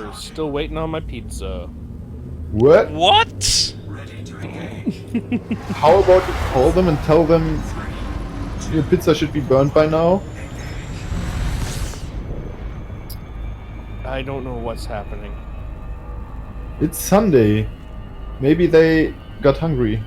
We're still waiting on my pizza. What? What? How about you call them and tell them your pizza should be burned by now? I don't know what's happening. It's Sunday. Maybe they got hungry.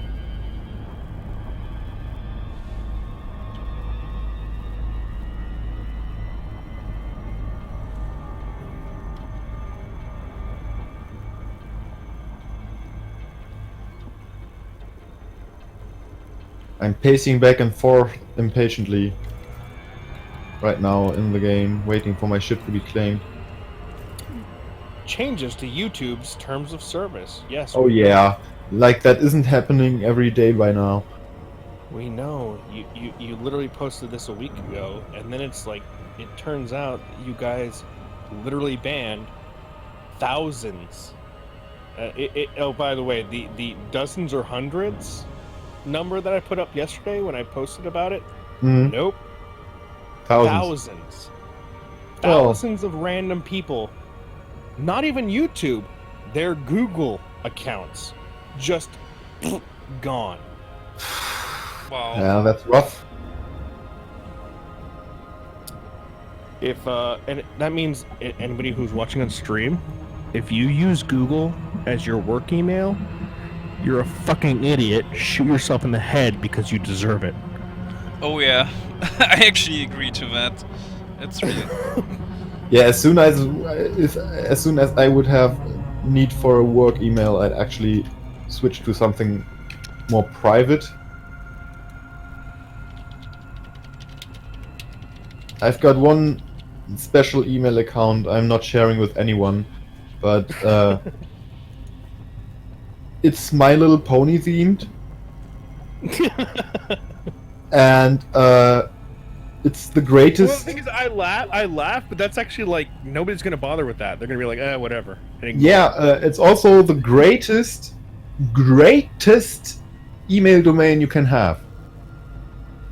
I'm pacing back and forth impatiently right now in the game, waiting for my ship to be claimed. Changes to YouTube's terms of service. Yes. Oh yeah, like that isn't happening every day by now. We know. You literally posted this a week ago, and then it's like, it turns out you guys literally banned thousands. Oh, by the way, the dozens or hundreds number that I put up yesterday when I posted about it, nope. Thousands. Thousands of random people. Not even YouTube. Their Google accounts just gone. Wow. Yeah, that's rough. And that means anybody who's watching on stream, if you use Google as your work email, you're a fucking idiot. Shoot yourself in the head because you deserve it. Oh yeah, I actually agree to that. It's really... Yeah, as soon as I would have need for a work email, I'd actually switch to something more private. I've got one special email account I'm not sharing with anyone, but it's My Little Pony themed. And it's the greatest. Well, the thing is, I laugh, but that's actually like, nobody's gonna bother with that. They're gonna be like, whatever. Yeah, it's also the greatest email domain you can have.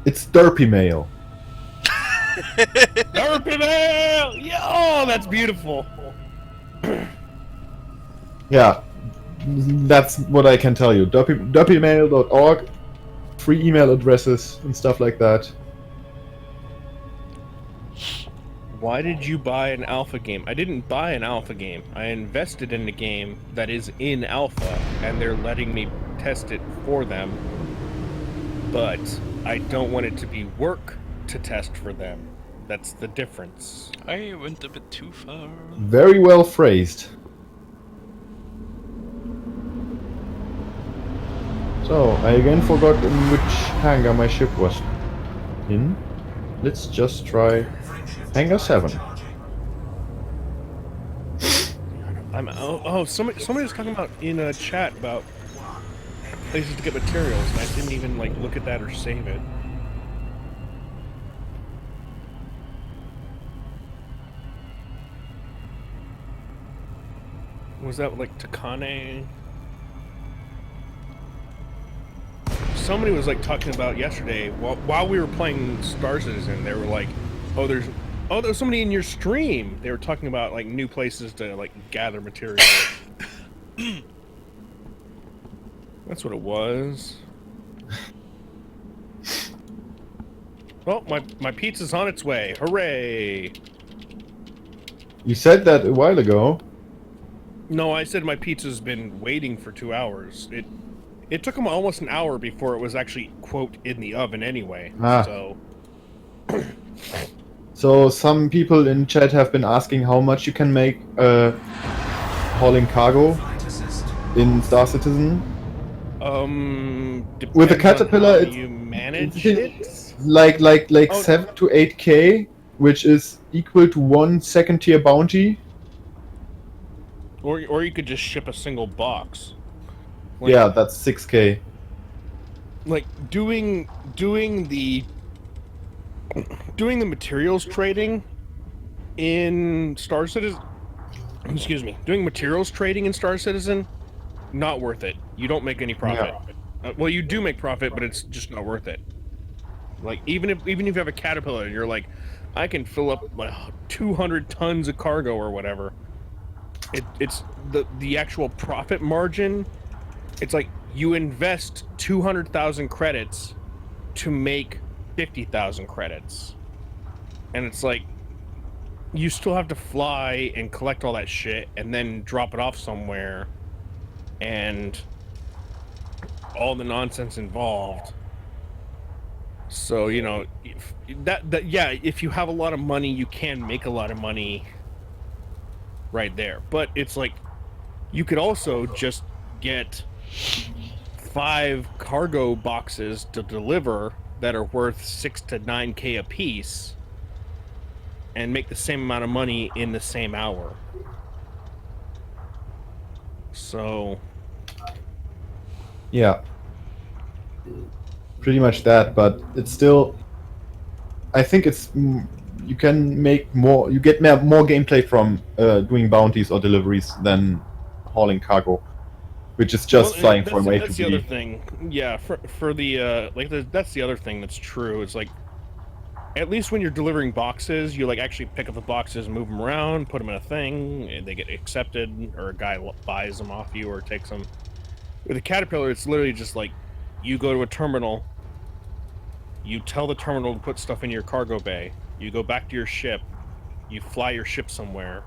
It's Derpy Mail. Derpy Mail! Yeah, oh, that's beautiful. Yeah, that's what I can tell you. Derpymail.org, free email addresses and stuff like that. Why did you buy an alpha game? I didn't buy an alpha game. I invested in a game that is in alpha, and they're letting me test it for them. But I don't want it to be work to test for them. That's the difference. I went a bit too far. Very well phrased. So, I again forgot in which hangar my ship was in. Let's just try hangar 7. Somebody was talking about in a chat about places to get materials, and I didn't even like look at that or save it. Was that like Takane? Somebody was like talking about yesterday while we were playing Star Citizen. They were like, there was somebody in your stream. They were talking about like new places to like gather materials. That's what it was. Oh, my pizza's on its way! Hooray! You said that a while ago. No, I said my pizza's been waiting for 2 hours. It took them almost an hour before it was actually, quote, in the oven anyway. So... So some people in chat have been asking how much you can make hauling cargo in Star Citizen. With a caterpillar, you manage it? Like 7 to 8k, which is equal to 1 second tier bounty. Or you could just ship a single box. Like, yeah, that's 6k. Like doing the materials trading in Star Citizen. Excuse me. Doing materials trading in Star Citizen, not worth it. You don't make any profit. Yeah. Well, you do make profit, but it's just not worth it. Like even if you have a caterpillar, and you're like, I can fill up like 200 tons of cargo or whatever. it's the actual profit margin. It's like you invest 200,000 credits to make 50,000 credits, and it's like you still have to fly and collect all that shit and then drop it off somewhere, and all the nonsense involved. So, you know, yeah, if you have a lot of money, you can make a lot of money right there. But it's like you could also just get 5 cargo boxes to deliver that are worth 6 to 9K a piece and make the same amount of money in the same hour. So Yeah. Pretty much that, but it's still. I think it's. You can make more. You get more gameplay from doing bounties or deliveries than hauling cargo, which is just flying from A to that's the B. other thing. Yeah, for the that's the other thing that's true. It's like at least when you're delivering boxes, you like actually pick up the boxes, move them around, put them in a thing, and they get accepted, or a guy buys them off you or takes them. With a Caterpillar, it's literally just like you go to a terminal, you tell the terminal to put stuff in your cargo bay, you go back to your ship, you fly your ship somewhere,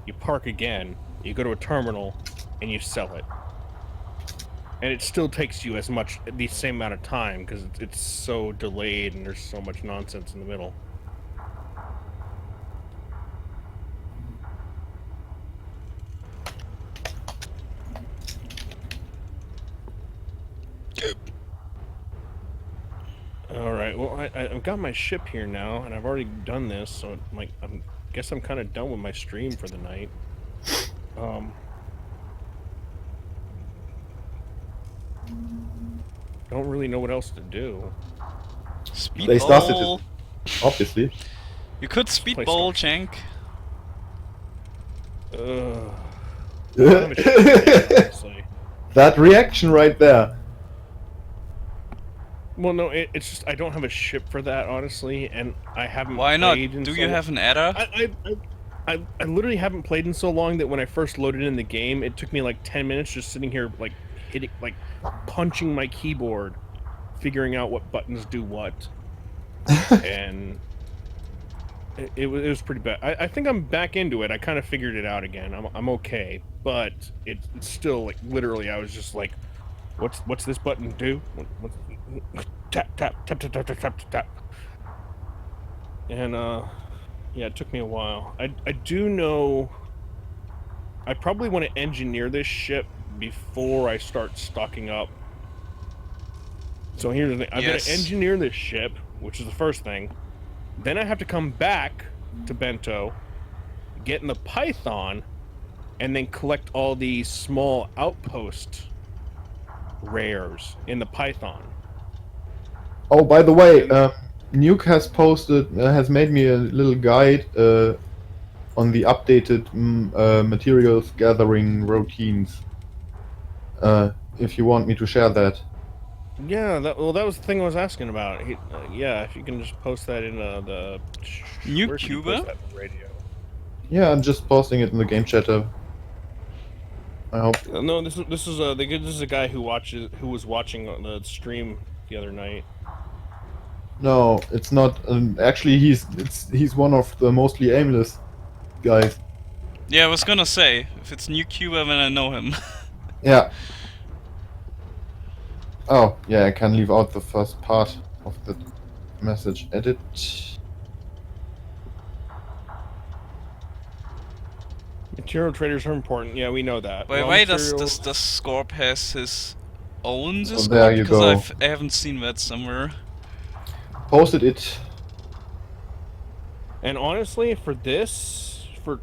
you park again, you go to a terminal, and you sell it. And it still takes you the same amount of time because it's so delayed and there's so much nonsense in the middle. All right. Well, I've got my ship here now, and I've already done this, so guess I'm kind of done with my stream for the night. Don't really know what else to do. Speedbowl. They started it, obviously. You could Speedbowl, Jank. I don't have a ship, honestly. That reaction right there. Well, no, it's just I don't have a ship for that, honestly, and I haven't. Why not? Played in Do so you have an adder? I literally haven't played in so long that when I first loaded in the game, it took me like 10 minutes just sitting here like hitting, like punching my keyboard, figuring out what buttons do what, and it was pretty bad. I think I'm back into it. I kind of figured it out again. I'm okay, but it's still like literally I was just like, what's this button do? Tap tap tap tap tap tap tap tap. And yeah, it took me a while. I do know I probably want to engineer this ship before I start stocking up. So here's the thing. I'm going to engineer this ship, which is the first thing. Then I have to come back to Bento, get in the Python, and then collect all these small outpost rares in the Python. Oh, by the way, Nuke has made me a little guide on the updated materials gathering routines. If you want me to share that. Yeah, that was the thing I was asking about. Yeah, if you can just post that in the Nuke Cuba? Radio. Yeah, I'm just posting it in the game chatter. I hope. No, this is a guy who was watching the stream the other night. No, it's not. Actually, he's one of the mostly aimless guys. Yeah, I was gonna say, if it's New Cuba, then I know him. Yeah. Oh, yeah, I can leave out the first part of the message. Edit. Material traders are important. Yeah, we know that. Wait, does Scorp has his own Discord? There you go. Because I haven't seen that somewhere. Posted it. And honestly, for this, for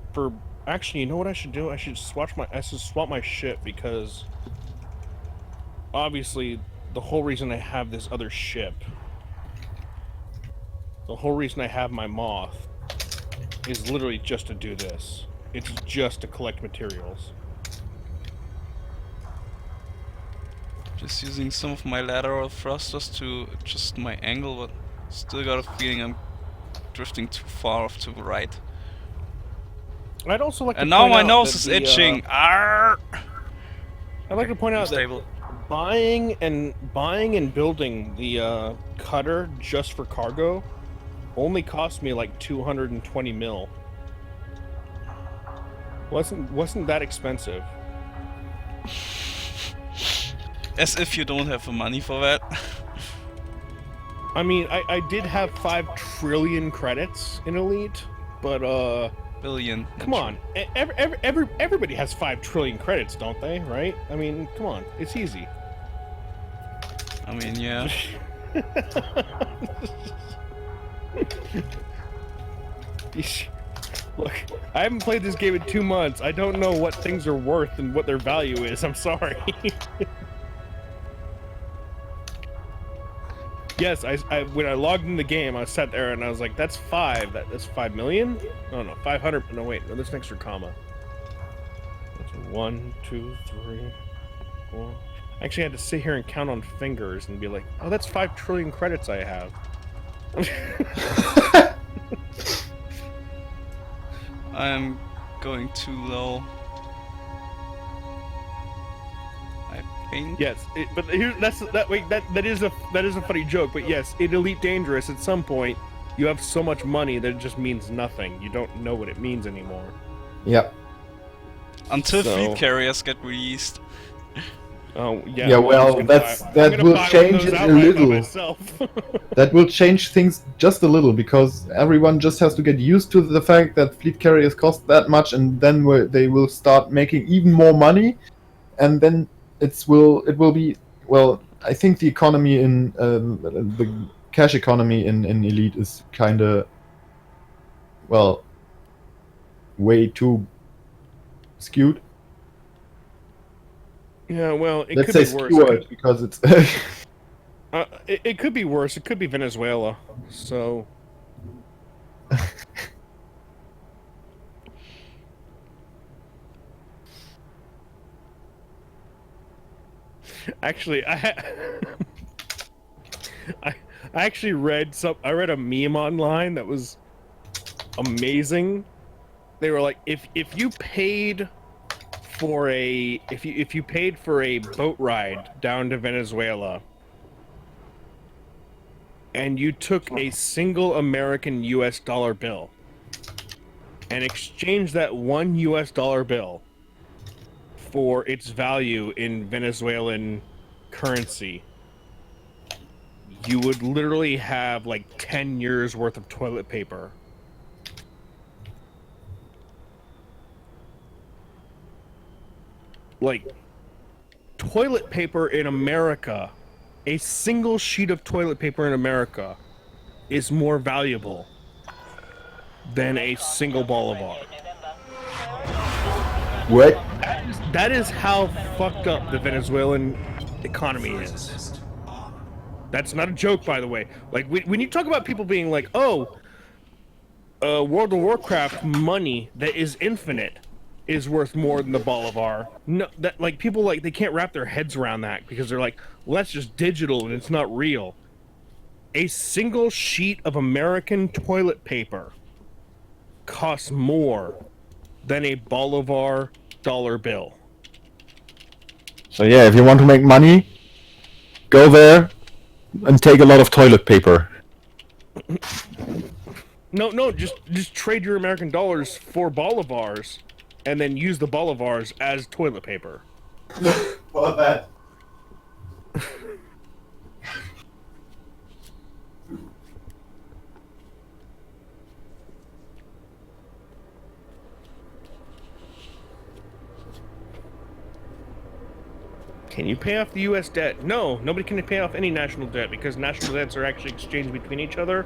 actually, you know what I should do? I should swap my ship, because obviously the whole reason I have this other ship, the whole reason I have my Moth, is literally just to do this. It's just to collect materials. Just using some of my lateral thrusters to adjust my angle, but still got a feeling I'm drifting too far off to the right. I'd also like And to now point my out nose that is the, itching. Arr! I'd like to point out that Stable. buying and building the cutter just for cargo only cost me like 220 mil. Wasn't that expensive? As if you don't have the money for that. I mean, I did have 5 trillion credits in Elite, but Billion. come on, everybody has 5 trillion credits, don't they? Right? I mean, come on, it's easy. I mean, yeah. Look, I haven't played this game in 2 months. I don't know what things are worth and what their value is. I'm sorry. Yes, I when I logged in the game, I sat there and I was like, "That's 5. That's 5 million? No, 500. No, wait, no, there's an extra comma. That's 1, 2, 3, 4. I actually had to sit here and count on fingers and be like, "Oh, that's 5 trillion credits I have." I'm going too low. I think. Yes, but here that is a funny joke. But yes, in Elite Dangerous, at some point, you have so much money that it just means nothing. You don't know what it means anymore. Yep. Until So- fleet carriers get released. Oh yeah. Yeah, I'm well, just gonna that's- buy- that I'm gonna will buy one change of those it a outright by little. myself. That will change things just a little, because everyone just has to get used to the fact that fleet carriers cost that much, and then they will start making even more money, and then it will be, well, I think the economy in the cash economy in Elite is kind of, well, way too skewed. Yeah, well, it Let's could say be worse. skewed because it's It could be worse. It could be Venezuela. So. Actually, I actually read I read a meme online that was amazing. They were like, if you paid for a boat ride down to Venezuela and you took a single American US dollar bill and exchanged that one US dollar bill for its value in Venezuelan currency, you would literally have like 10 years worth of toilet paper. Like, toilet paper in America, a single sheet of toilet paper in America is more valuable than a single bolivar. what? That is how fucked up the Venezuelan economy is. That's not a joke, by the way. Like, when you talk about people being like, oh, World of Warcraft money that is infinite is worth more than the bolivar. No, that, like, people, like, they can't wrap their heads around that because they're like, well, that's just digital and it's not real. A single sheet of American toilet paper costs more than a bolivar dollar bill. So yeah, if you want to make money, go there and take a lot of toilet paper. No, just trade your American dollars for bolivars and then use the bolivars as toilet paper. Well, that. Can you pay off the U.S. debt? No, nobody can pay off any national debt because national debts are actually exchanged between each other,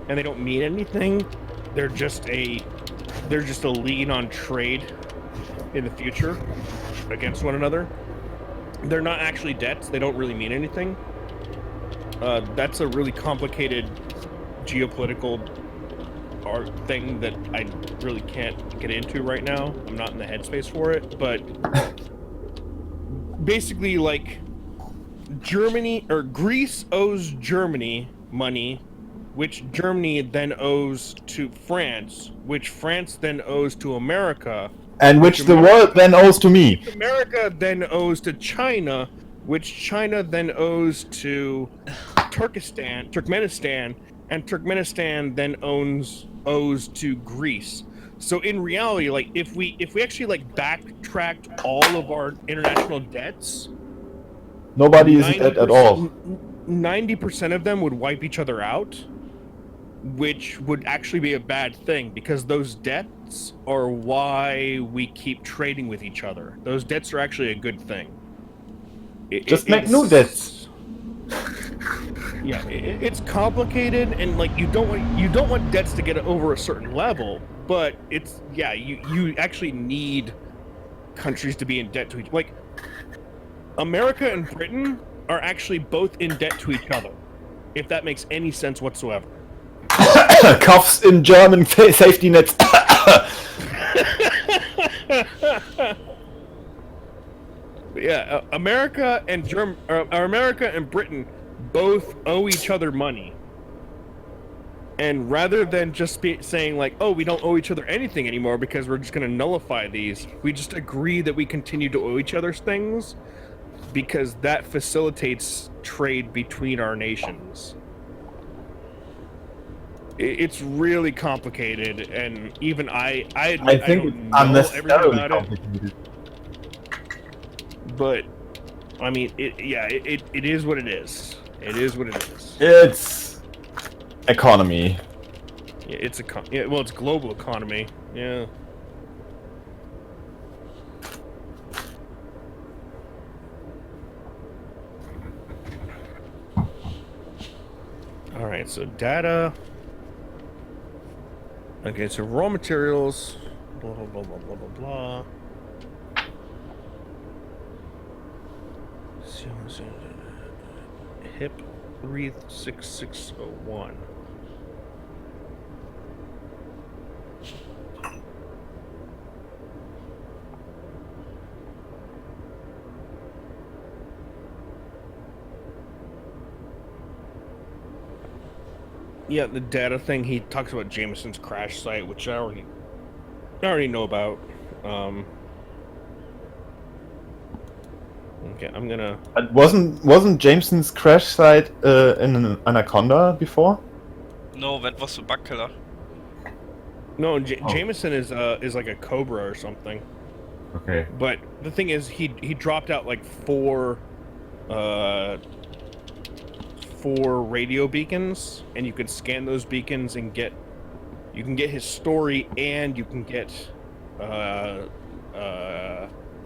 and they don't mean anything. They're just a lien on trade in the future against one another. They're not actually debts. They don't really mean anything. That's a really complicated geopolitical art thing that I really can't get into right now. I'm not in the headspace for it, but basically, like, Germany or Greece owes Germany money which Germany then owes to France, which France then owes to America, And which the world then owes to me. America then owes to China, which China then owes to Turkmenistan, and Turkmenistan then owes to Greece. So in reality, like if we actually like backtracked all of our international debts, Nobody is in debt at all. 90% of them would wipe each other out, which would actually be a bad thing because those debts are why we keep trading with each other. Those debts are actually a good thing. Just make new debts. Yeah, it's complicated, and like you don't want debts to get over a certain level, but it's you actually need countries to be in debt to each. Like America and Britain are actually both in debt to each other, if that makes any sense whatsoever. Cuffs in German safety nets. Yeah, America and America and Britain both owe each other money. And rather than just saying like, oh, we don't owe each other anything anymore because we're just going to nullify these, we just agree that we continue to owe each other things because that facilitates trade between our nations. It's really complicated, and even I admit I don't know everything about it. But I mean, it is what it is. It is what it is. It's economy. Yeah, it's it's global economy. Yeah. All right, so data. Okay, so raw materials. Blah blah blah blah blah blah blah. HIP 36601. Yeah, the data thing, he talks about Jameson's crash site, which I already know about. Okay, I'm gonna... Wasn't Jameson's crash site in an Anaconda before? No, that was a bug killer. No, Jameson is like a Cobra or something. Okay. But the thing is, he dropped out like four radio beacons, and you could scan those beacons and you can get his story, and you can get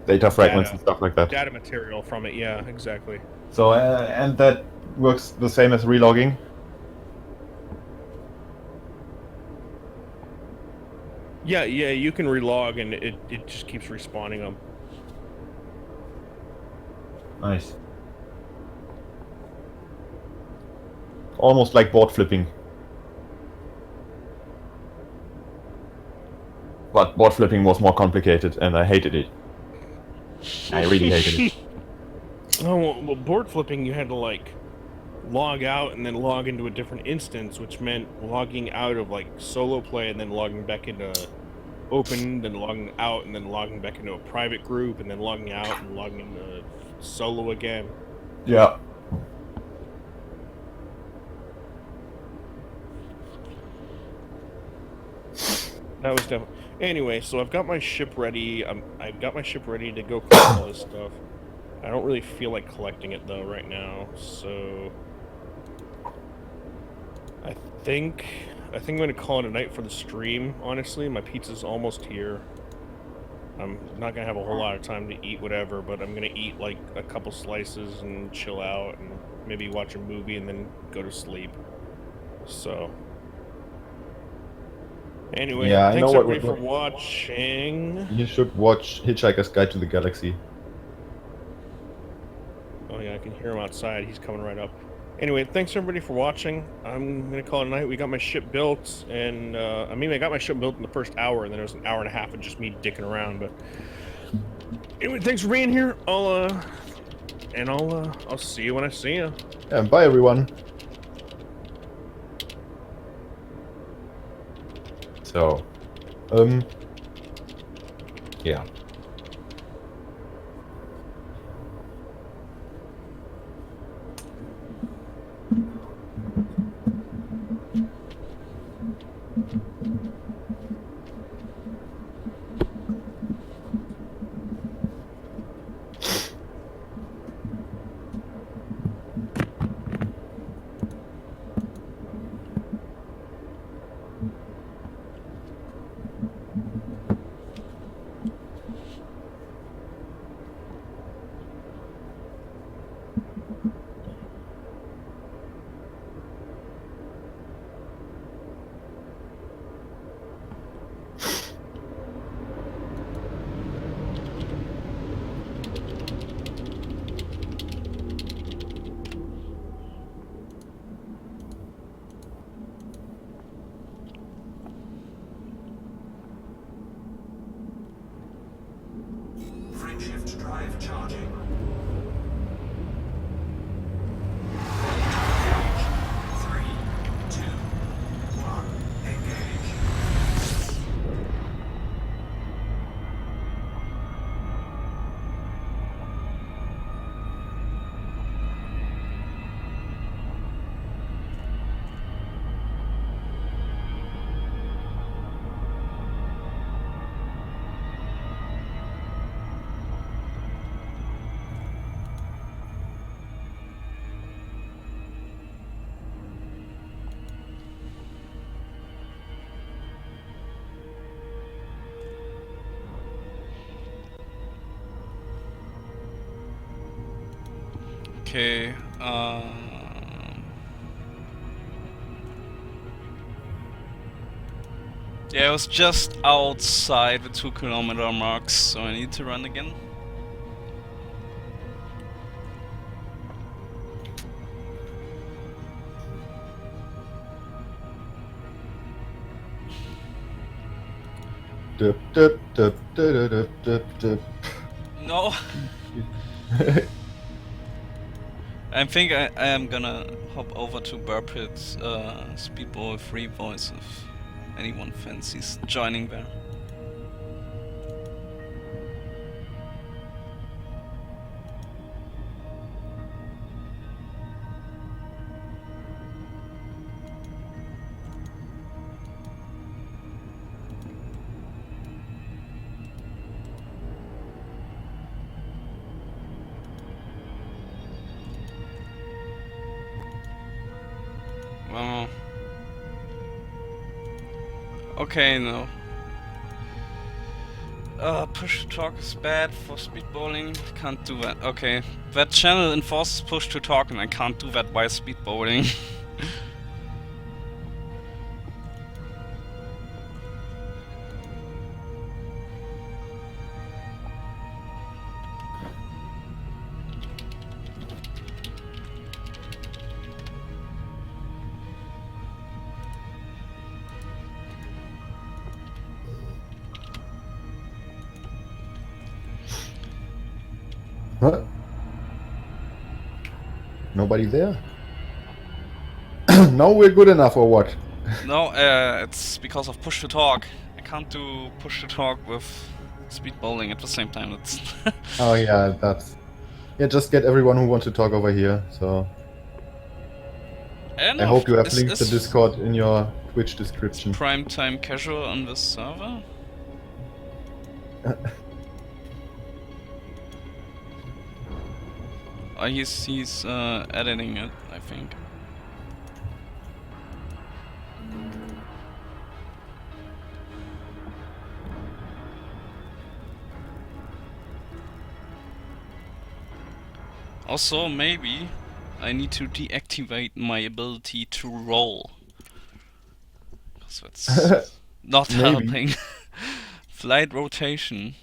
data fragments and stuff like that. Data material from it, yeah, exactly. So and that works the same as relogging. Yeah, you can relog, and it just keeps respawning them. Nice. Almost like board flipping. But board flipping was more complicated, and I hated it. I really hated it. Oh, well, board flipping, you had to like log out and then log into a different instance, which meant logging out of like solo play and then logging back into open, then logging out and then logging back into a private group, and then logging out and logging into solo again. Yeah. That was definitely... Anyway, so I've got my ship ready. I've got my ship ready to go collect all this stuff. I don't really feel like collecting it though right now, so I think I'm gonna call it a night for the stream. Honestly, my pizza's almost here. I'm not gonna have a whole lot of time to eat whatever, but I'm gonna eat like a couple slices and chill out and maybe watch a movie and then go to sleep. So anyway, yeah, thanks everybody for watching. You should watch Hitchhiker's Guide to the Galaxy. Oh yeah, I can hear him outside. He's coming right up. Anyway, thanks everybody for watching. I'm gonna call it a night. We got my ship built, and I got my ship built in the first hour, and then it was an hour and a half of just me dicking around. But anyway, thanks for being here. I'll see you when I see you. Yeah, bye everyone. So, yeah. Shift drive charging. 3, 2, 1, engage. Okay, yeah, I was just outside the 2 kilometer marks, so I need to run again. Dup, dup, dup, dup, dup, dup, dup. No! I think I am gonna hop over to Burpit's Speedbowl free voice if anyone fancies joining there. Well, okay, no. Push to talk is bad for speedbowling. Can't do that. Okay, that channel enforces push to talk, and I can't do that while speedbowling. Huh? Nobody there? Now we're good enough, or what? No, it's because of push to talk. I can't do push to talk with speedbowling at the same time. That's Oh yeah, that's... Yeah, just get everyone who wants to talk over here, so... I don't I know. hope you have Is links to Discord in your Twitch description. prime time casual on this server? He's editing it, I think. Also, maybe I need to deactivate my ability to roll. Because that's not Maybe. helping. Flight rotation.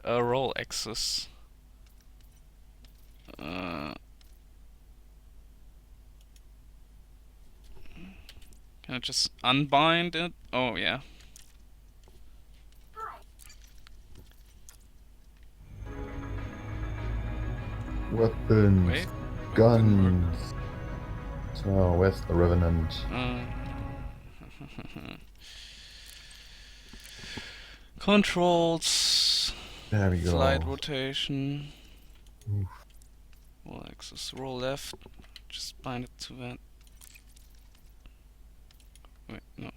Roll axis. Can I just unbind it? Oh, yeah. Weapons. Wait. Guns. So, where's the Revenant? Controls. There we go. Flight rotation. Oof. Roll axis. Roll left. Just bind it to that. Wait, no.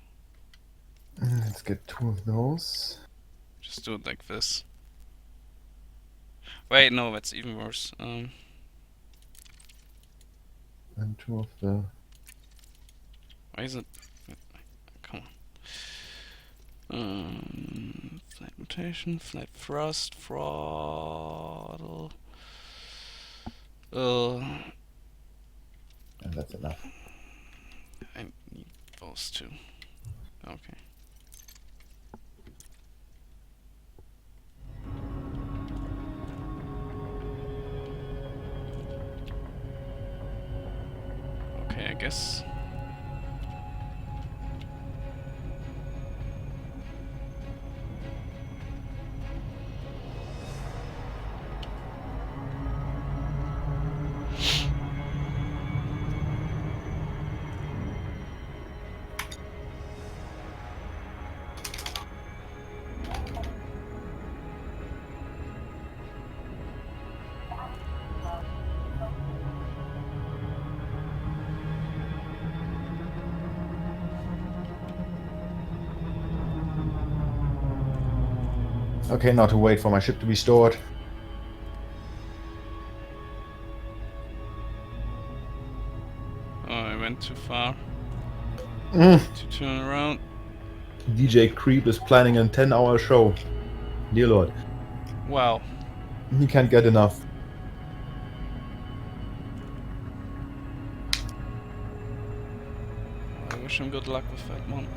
Let's get 2 of those. Just do it like this. Wait, no, that's even worse. And 2 of the... Why is it? Come on. Flight rotation, flight thrust, throttle. And that's enough. I need those two. Okay. Okay, I guess. Okay, now to wait for my ship to be stored. Oh, I went too far. Mm. To turn around. DJ Creep is planning a 10-hour show. Dear Lord. Wow. He can't get enough. I wish him good luck with that one.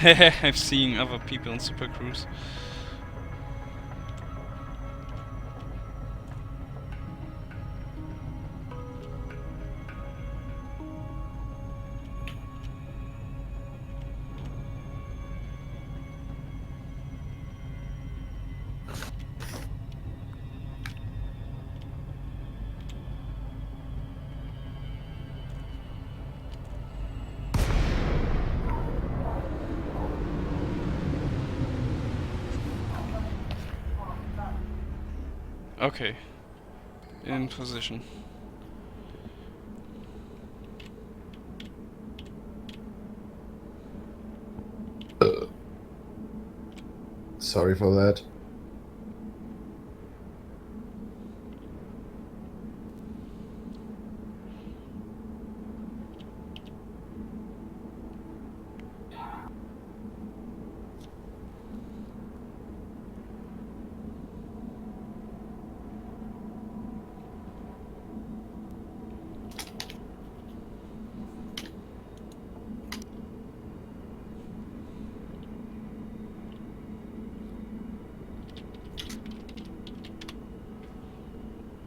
I'm seeing other people in Super Cruise. Okay. In position. Sorry for that.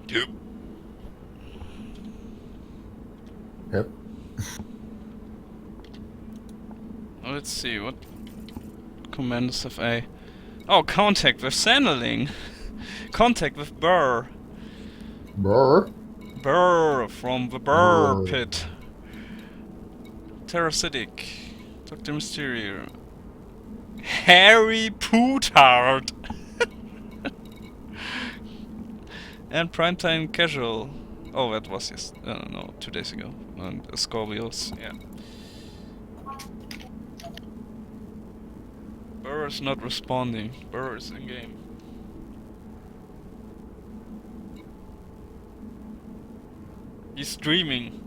Yep. Yep. Let's see, what commanders have I... Oh, contact with Sanderling! Contact with Burr! Brr. Burr from the Burr Brr. pit. Terrasitic. Dr. Mysterio. Harry Pootard! And Primetime Casual. Oh, that was no, 2 days ago. And Scorpios, yeah. Burr is not responding. Burr is in game. He's streaming.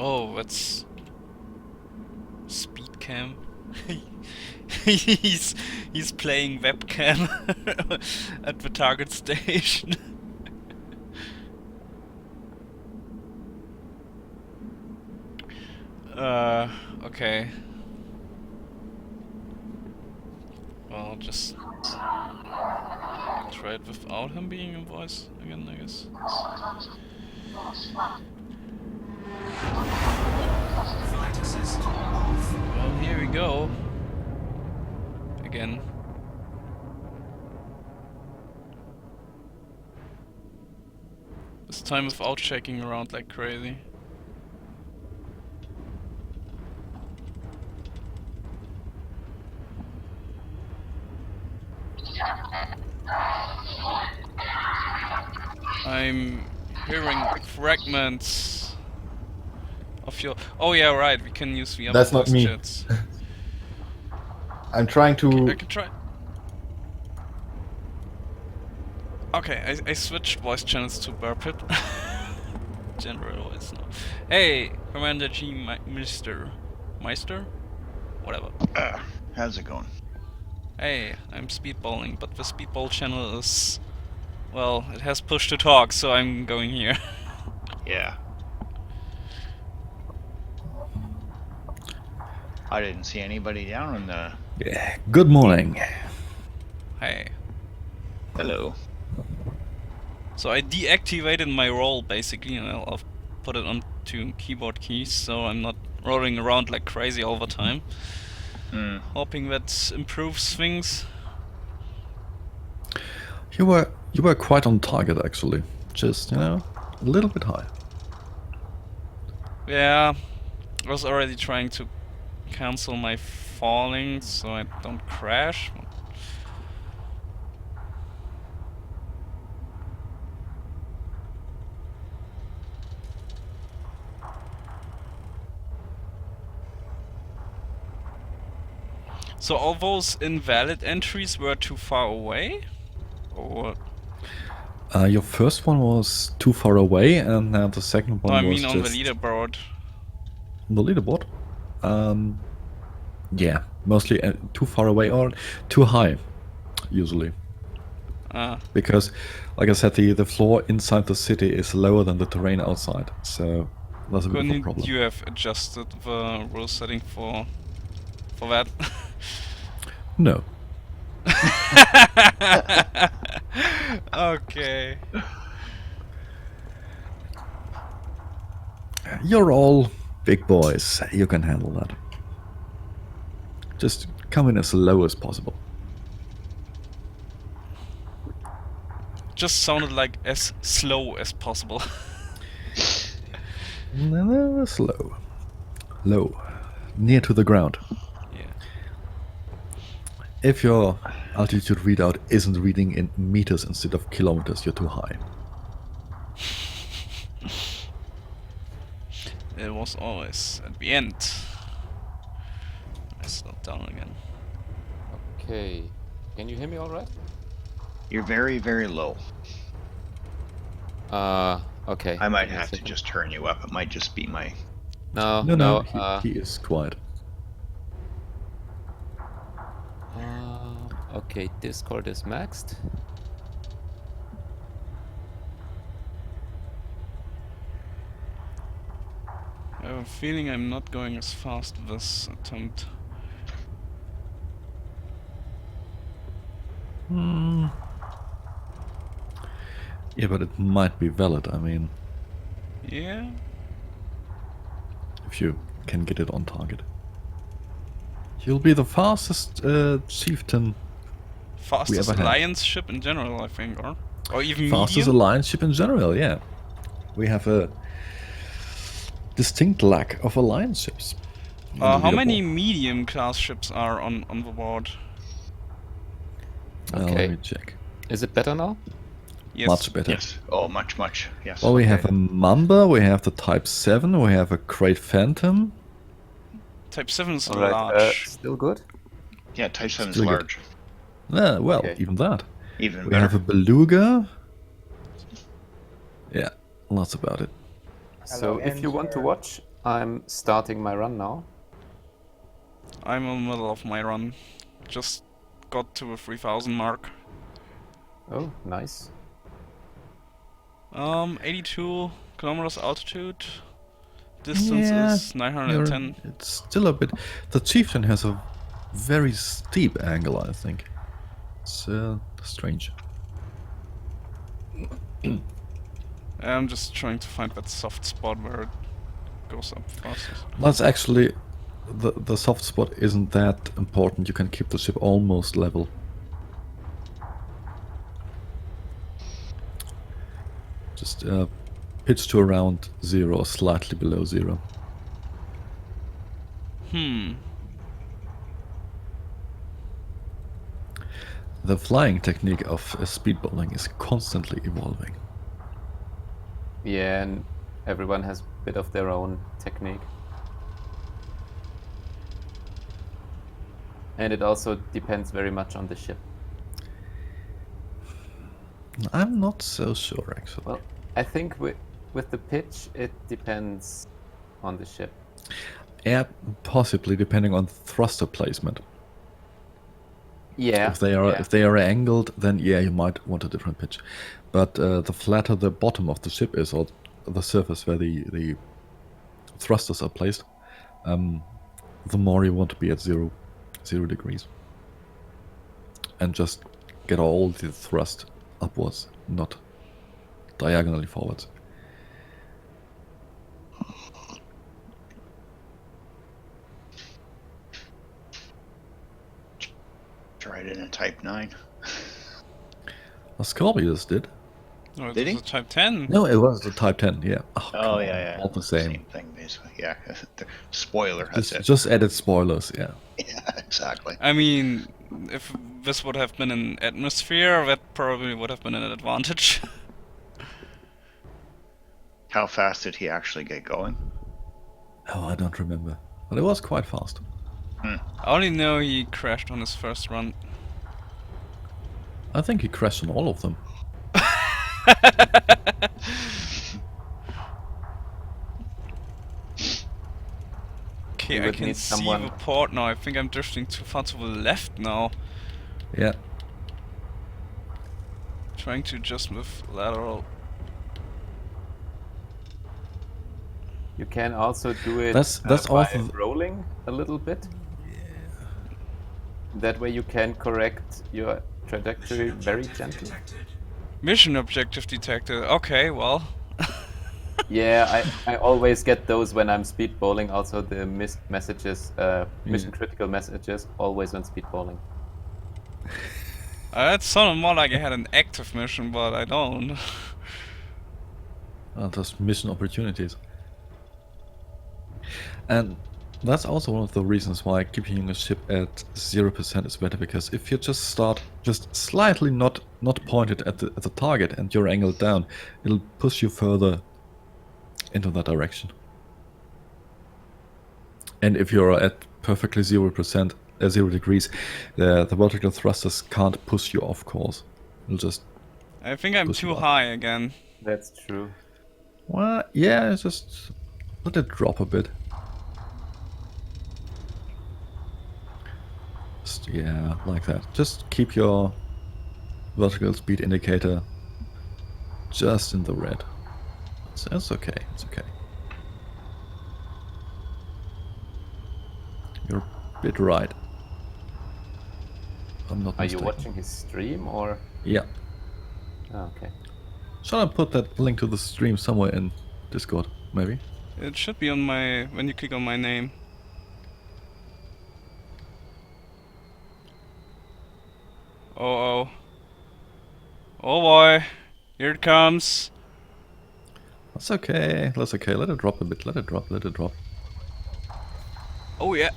Oh, that's Speed Cam. He's playing webcam at the target station. Okay. Well, just try it without him being a voice again, I guess. Flight assist off. Well, here we go. Again. This time without checking around like crazy. I'm hearing fragments of your... Oh yeah, right, we can use the other That's not voice me. chats. I'm trying I to. can try. Okay, I switched voice channels to Burpit. General voice now. Hey, Commander G Meister. Meister? Whatever. How's it going? Hey, I'm speedballing, but the speedball channel is... Well, it has push to talk, so I'm going here. Yeah. I didn't see anybody down in the... Yeah. Good morning. Hey. Hello. So I deactivated my role basically, and I'll put it onto keyboard keys, so I'm not rolling around like crazy all the time. Hoping that improves things. You were quite on target actually. Just, a little bit high. Yeah, I was already trying to cancel my falling so I don't crash. So all those invalid entries were too far away? Or Your first one was too far away, and the second one no, I was mean on the just leaderboard. on the leaderboard. Yeah, mostly too far away or too high, usually. Because, like I said, the floor inside the city is lower than the terrain outside, so that's a bit of a Couldn't problem. you have adjusted the rule setting for that? No. Okay. You're all big boys. You can handle that. Just come in as low as possible. Just sounded like as slow as possible. No, slow. Low. Near to the ground. Yeah. If your altitude readout isn't reading in meters instead of kilometers, you're too high. It was always at the end. I slowed down again. Okay. Can you hear me all right? You're very, very low. Okay. I might Give me a have to second. just turn you up. It might just be my... No, He is quiet. okay, Discord is maxed. I have a feeling I'm not going as fast this attempt. Yeah, but it might be valid, I mean, Yeah? if you can get it on target. You'll be the fastest chieftain, Fastest ever had. alliance ship in general, I think, or even fastest medium? alliance ship in general, yeah. We have a distinct lack of alliance ships. on the How many leaderboard. medium class ships are on the board? Let Okay. me check. Is it better now? Yes. Much better. Yes. Oh, much, much. Yes. Well, we have a Mamba, we have the Type 7, we have a Great Phantom. Type 7 is Alright, large. still good? Yeah, Type 7 is Still good. large. Well, Okay. even that. Even We better. have a Beluga. Yeah, lots about it. So if you want to watch, I'm starting my run now. I'm in the middle of my run. Just got to a 3,000 mark. Oh, nice. 82 kilometers altitude. Distance is 910. It's still a bit. The Chieftain has a very steep angle, I think. It's strange. I'm just trying to find that soft spot where it goes up fastest. That's actually the soft spot isn't that important. You can keep the ship almost level. Just pitch to around 0 or slightly below 0. The flying technique of speedballing is constantly evolving. Yeah, and everyone has a bit of their own technique. And it also depends very much on the ship. I'm not so sure, actually. Well, I think with the pitch, it depends on the ship. Yeah, possibly depending on thruster placement. Yeah. If they are angled, then yeah, you might want a different pitch. But the flatter the bottom of the ship is, or the surface where the thrusters are placed, the more you want to be at 0 degrees, and just get all the thrust upwards, not diagonally forwards. Tried it in a Type 9. The Scorpius did. No, it Did was he? a Type 10. No, it was the Type 10, yeah. Oh, come on, yeah. all the same. Same thing, basically. Yeah. Spoiler, that's it. Just added spoilers, yeah. Yeah, exactly. I mean, if this would have been an atmosphere, that probably would have been an advantage. How fast did he actually get going? Oh, I don't remember. But it was quite fast. I only know he crashed on his first run. I think he crashed on all of them. Okay, We I would can need see someone- the port now. I think I'm drifting too far to the left now. Yeah. Trying to adjust with lateral. You can also do it That's by also rolling a little bit. That way you can correct your trajectory very gently. Mission objective detected. Okay, well. Yeah, I always get those when I'm speedballing. Also the missed messages, mission critical messages, always when speedballing. That sounded more like I had an active mission, but I don't. just mission opportunities. And that's also one of the reasons why keeping a ship at 0% is better, because if you just start just slightly not pointed at the target and you're angled down, it'll push you further into that direction. And if you're at perfectly 0%, 0 degrees, the vertical thrusters can't push you off course. It'll just I think I'm push too you up. high again. That's true. Well, yeah, just let it drop a bit. Yeah, like that. Just keep your vertical speed indicator just in the red. It's okay, it's okay. You're a bit right. I'm not Are you mistaken. watching his stream or? Yeah. Oh, okay. Shall I put that link to the stream somewhere in Discord, maybe? It should be on my... when you click on my name. Oh. Oh boy. Here it comes. That's okay, that's okay. Let it drop a bit, let it drop, let it drop. Oh yeah.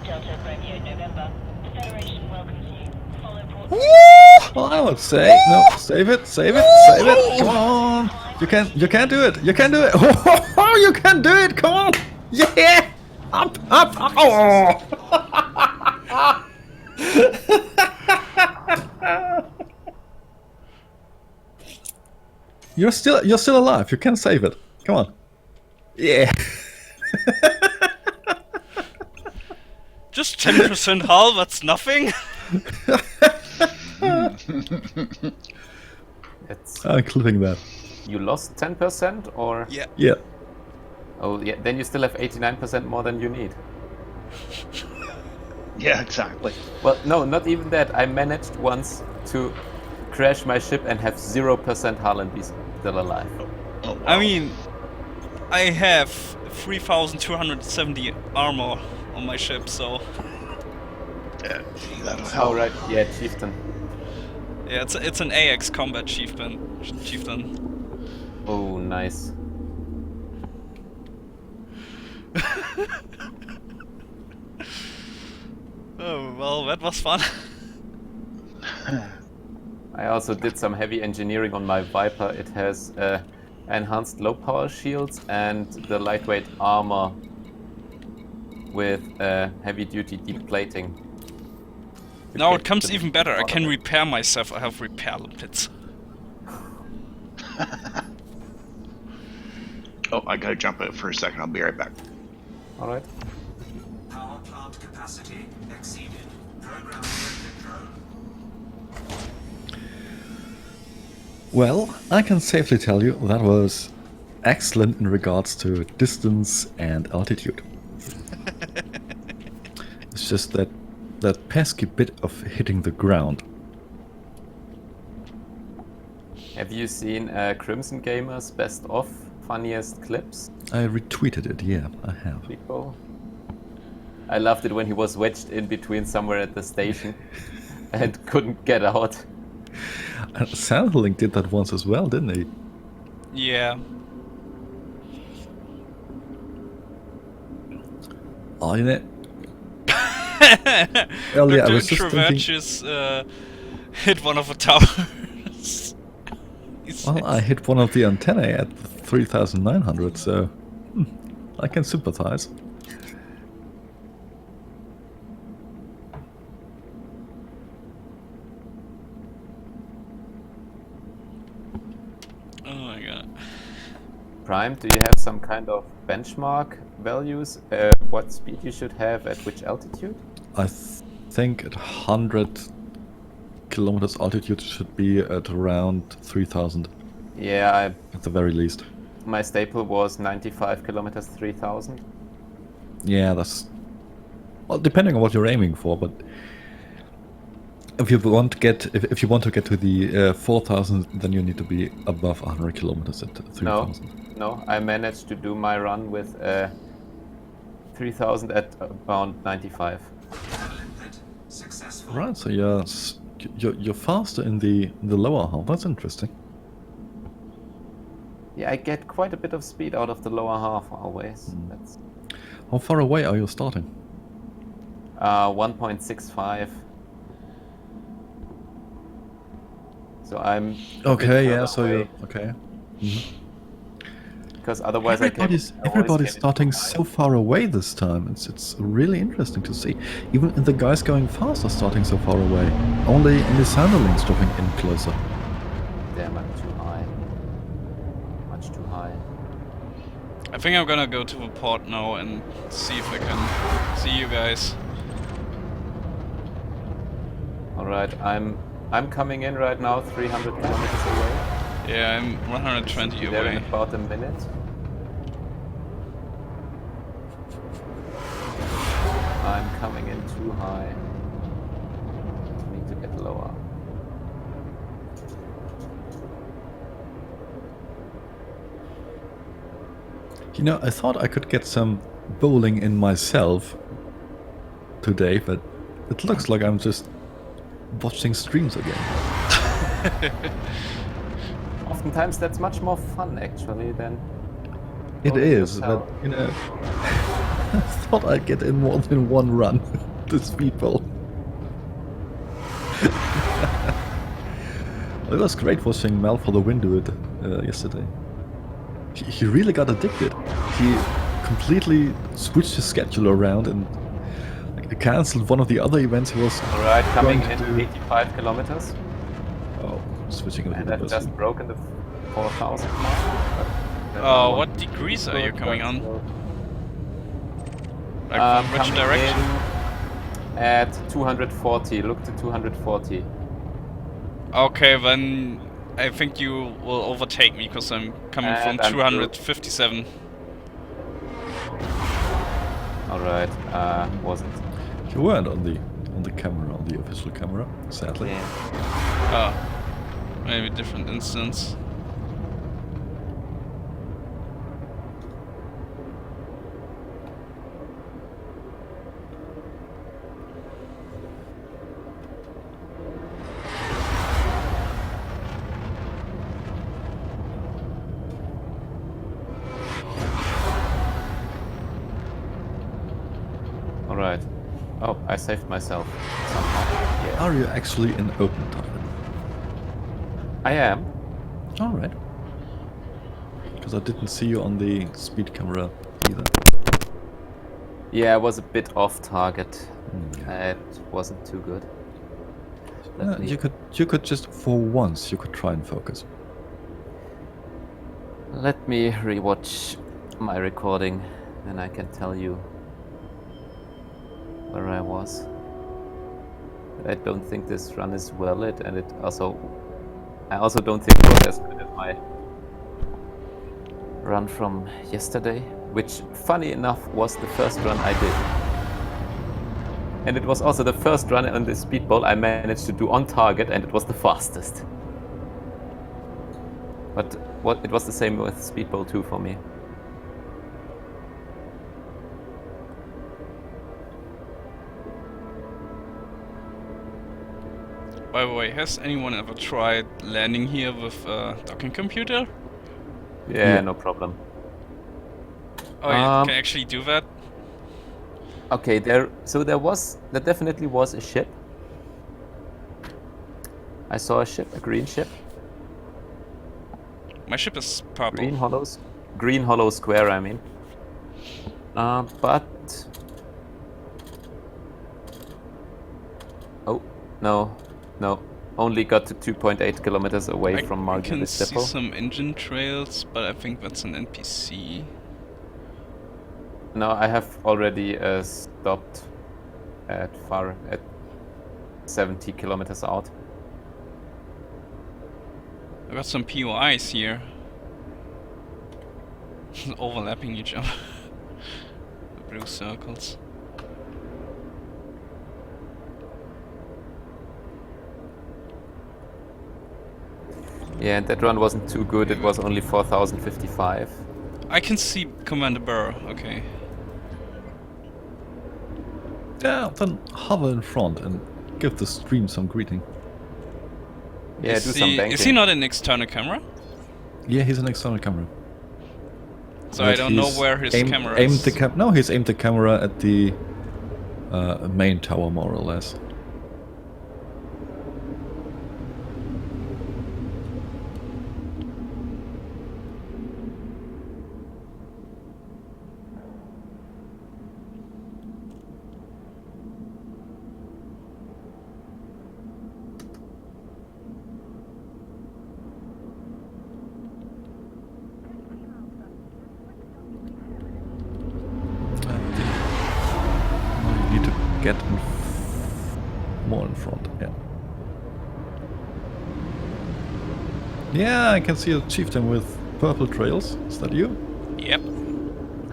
Delta Romeo November. The Federation welcomes you. Follow port. Well, I would say no. Save it, save it, save it. Come on, you can do it. You can do it. Oh, you can do it. Come on, yeah. Up. Oh. You're still alive. You can save it. Come on. Yeah. 10% hull, that's nothing? It's, I'm clipping that. you lost 10% or? Yeah. Yeah. Oh yeah, then you still have 89% more than you need. Yeah, exactly. Well, no, not even that. I managed once to crash my ship and have 0% hull and be still alive. Oh, wow. I mean, I have 3,270 armor on my ship, so Yeah, gee, that'll help. Oh right, yeah, chieftain. yeah, it's an AX combat chieftain. Oh, nice. Oh well, that was fun. I also did some heavy engineering on my Viper. It has enhanced low power shields and the lightweight armor with heavy duty deep plating. Now it comes even better. I can repair myself. I have repair limpets. Oh, I gotta jump out for a second. I'll be right back. Alright. Power plant capacity exceeded. Program control. Well, I can safely tell you that was excellent in regards to distance and altitude. It's just that pesky bit of hitting the ground. Have you seen Crimson Gamer's best of funniest clips? I retweeted it, yeah, I have. Speedbowl? I loved it when he was wedged in between somewhere at the station and couldn't get out. Sanderling did that once as well, didn't he? Yeah. Oh, you know. Earlier, I was just thinking. Traverches hit one of the towers. Well, I hit one of the antennae at 3,900, so I can sympathize. Oh my god. Prime, do you have some kind of benchmark values? What speed you should have at which altitude? I think at 100 kilometers altitude should be at around 3,000 Yeah, at the very least. my staple was 95 kilometers, 3,000. Yeah, that's... Well, depending on what you're aiming for, but... If you want to get to the 4,000, then you need to be above 100 kilometers at 3,000. No, I managed to do my run with 3,000 at around 95. Limpet successful. Right, so you're faster in the lower half. That's interesting. Yeah, I get quite a bit of speed out of the lower half always. That's How far away are you starting? 1.65. So I'm Okay, yeah, so you're okay. Because otherwise Everybody's starting so far away this time. It's really interesting to see. Even the guys going fast are starting so far away. Only Sanderling's dropping in closer. Damn, I'm too high. Much too high. I think I'm gonna go to the port now and see if I can see you guys. Alright, I'm coming in right now, 300 kilometers away. Yeah, I'm 120 Be there in away. about a minute. I'm coming in too high. Need to get lower. You know, I thought I could get some bowling in myself today, but it looks like I'm just watching streams again. Oftentimes that's much more fun actually than It bowling is, yourself. but you know, I thought I'd get in more than one run to Speedbowl. It was great watching Mal for the win do it yesterday. He really got addicted. He completely switched his schedule around and cancelled one of the other events he was Alright, coming going to in do. 85 kilometers. Oh, switching a And bit. I've just broken the 4,000 mark. Oh, what degrees are you coming on? Like from which Coming direction? in At 240. Look to 240. Okay, then I think you will overtake me because I'm coming from And I'm 257. Alright, wasn't. You weren't on the camera, on the official camera, sadly. Yeah. Oh, maybe different instance. Alright. Oh, I saved myself somehow. Yeah. Are you actually in open target? I am. Alright. Because I didn't see you on the speed camera either. Yeah, I was a bit off target. Yeah. It wasn't too good. You could just, for once, you could try and focus. Let me rewatch my recording, and I can tell you where I was. I don't think this run is valid, and I also don't think it was as good as my run from yesterday, which, funny enough, was the first run I did. And it was also the first run on the Speedbowl I managed to do on target, and it was the fastest. But it was the same with Speedbowl 2 for me. By the way, has anyone ever tried landing here with a docking computer? Yeah, no problem. Oh, you can actually do that? Okay, there definitely was a ship. I saw a ship, a green ship. My ship is purple. Green hollow square, I mean. But... Oh, no. Only got to 2.8 kilometers away from I can Margaret see Depot. some engine trails, but I think that's an NPC. No, I have already stopped at 70 kilometers out. I got some POIs here. Overlapping each other. The blue circles. Yeah, and that run wasn't too good. It was only 4055. I can see Commander Burr, okay. Yeah, then hover in front and give the stream some greeting. Yeah, do some banking. Is he not an external camera? Yeah, he's an external camera. So I don't know where his camera is. No, he's aimed the camera at the main tower, more or less. Get more in front, yeah. Yeah, I can see a chieftain with purple trails. Is that you? Yep.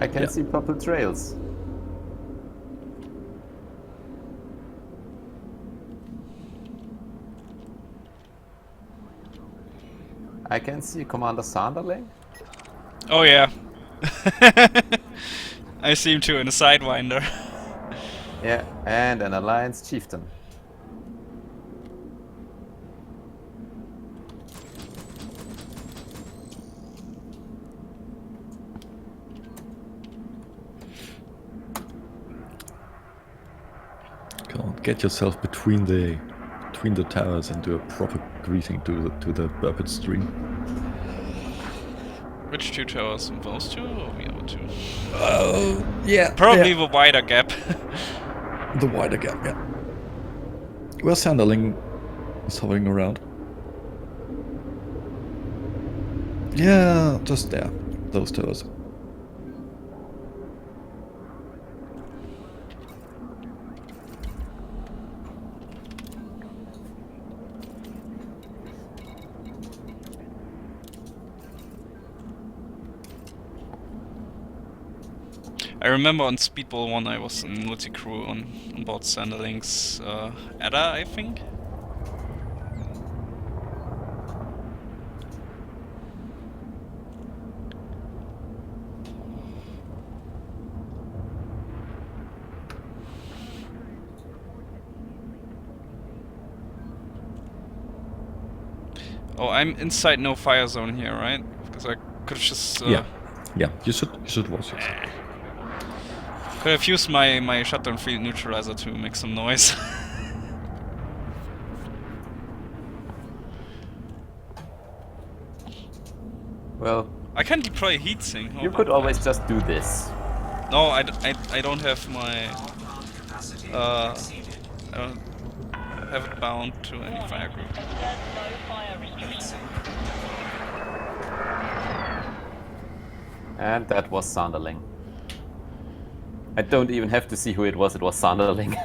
I can see purple trails. I can see Commander Sanderling. Oh yeah. I see him too in a Sidewinder. Yeah, and an Alliance chieftain. Come on, get yourself between the towers and do a proper greeting to the Burpit stream. Which two towers? Those two or the other two? Yeah. Probably the wider gap. The wider gap, yeah. Where Sanderling is hovering around. Yeah, just there. Those towers. I remember on Speedbowl 1 I was in multi-crew on board Sanderling's Ada, I think. Oh, I'm inside no fire zone here, right? Because I could have just... Yeah, you should watch it. Could have used my shutdown field neutralizer to make some noise. Well, I can deploy a heatsink. you could always just do this. No, I don't have my... I don't have it bound to any fire group. Observe no fire restrictions. And that was Sanderling. I don't even have to see who it was Sanderling.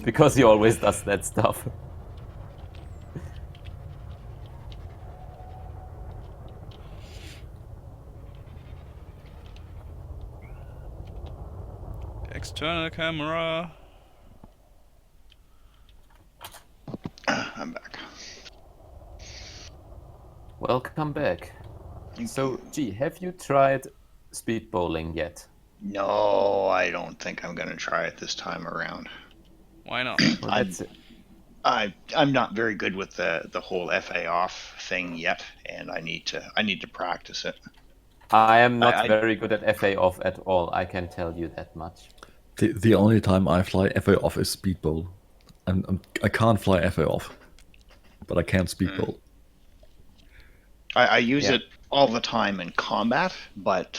Because he always does that stuff. External camera. I'm back. Welcome back. So, gee, have you tried speedbowling yet? No, I don't think I'm gonna try it this time around. Why not? Well, that's it. I'm not very good with the whole FA off thing yet, and I need to practice it. I am not I- very good at FA off at all, I can tell you that much. The only time I fly FA off is Speedbowl. I can't fly FA off, but I can Speedbowl. I use Yeah. it all the time in combat, but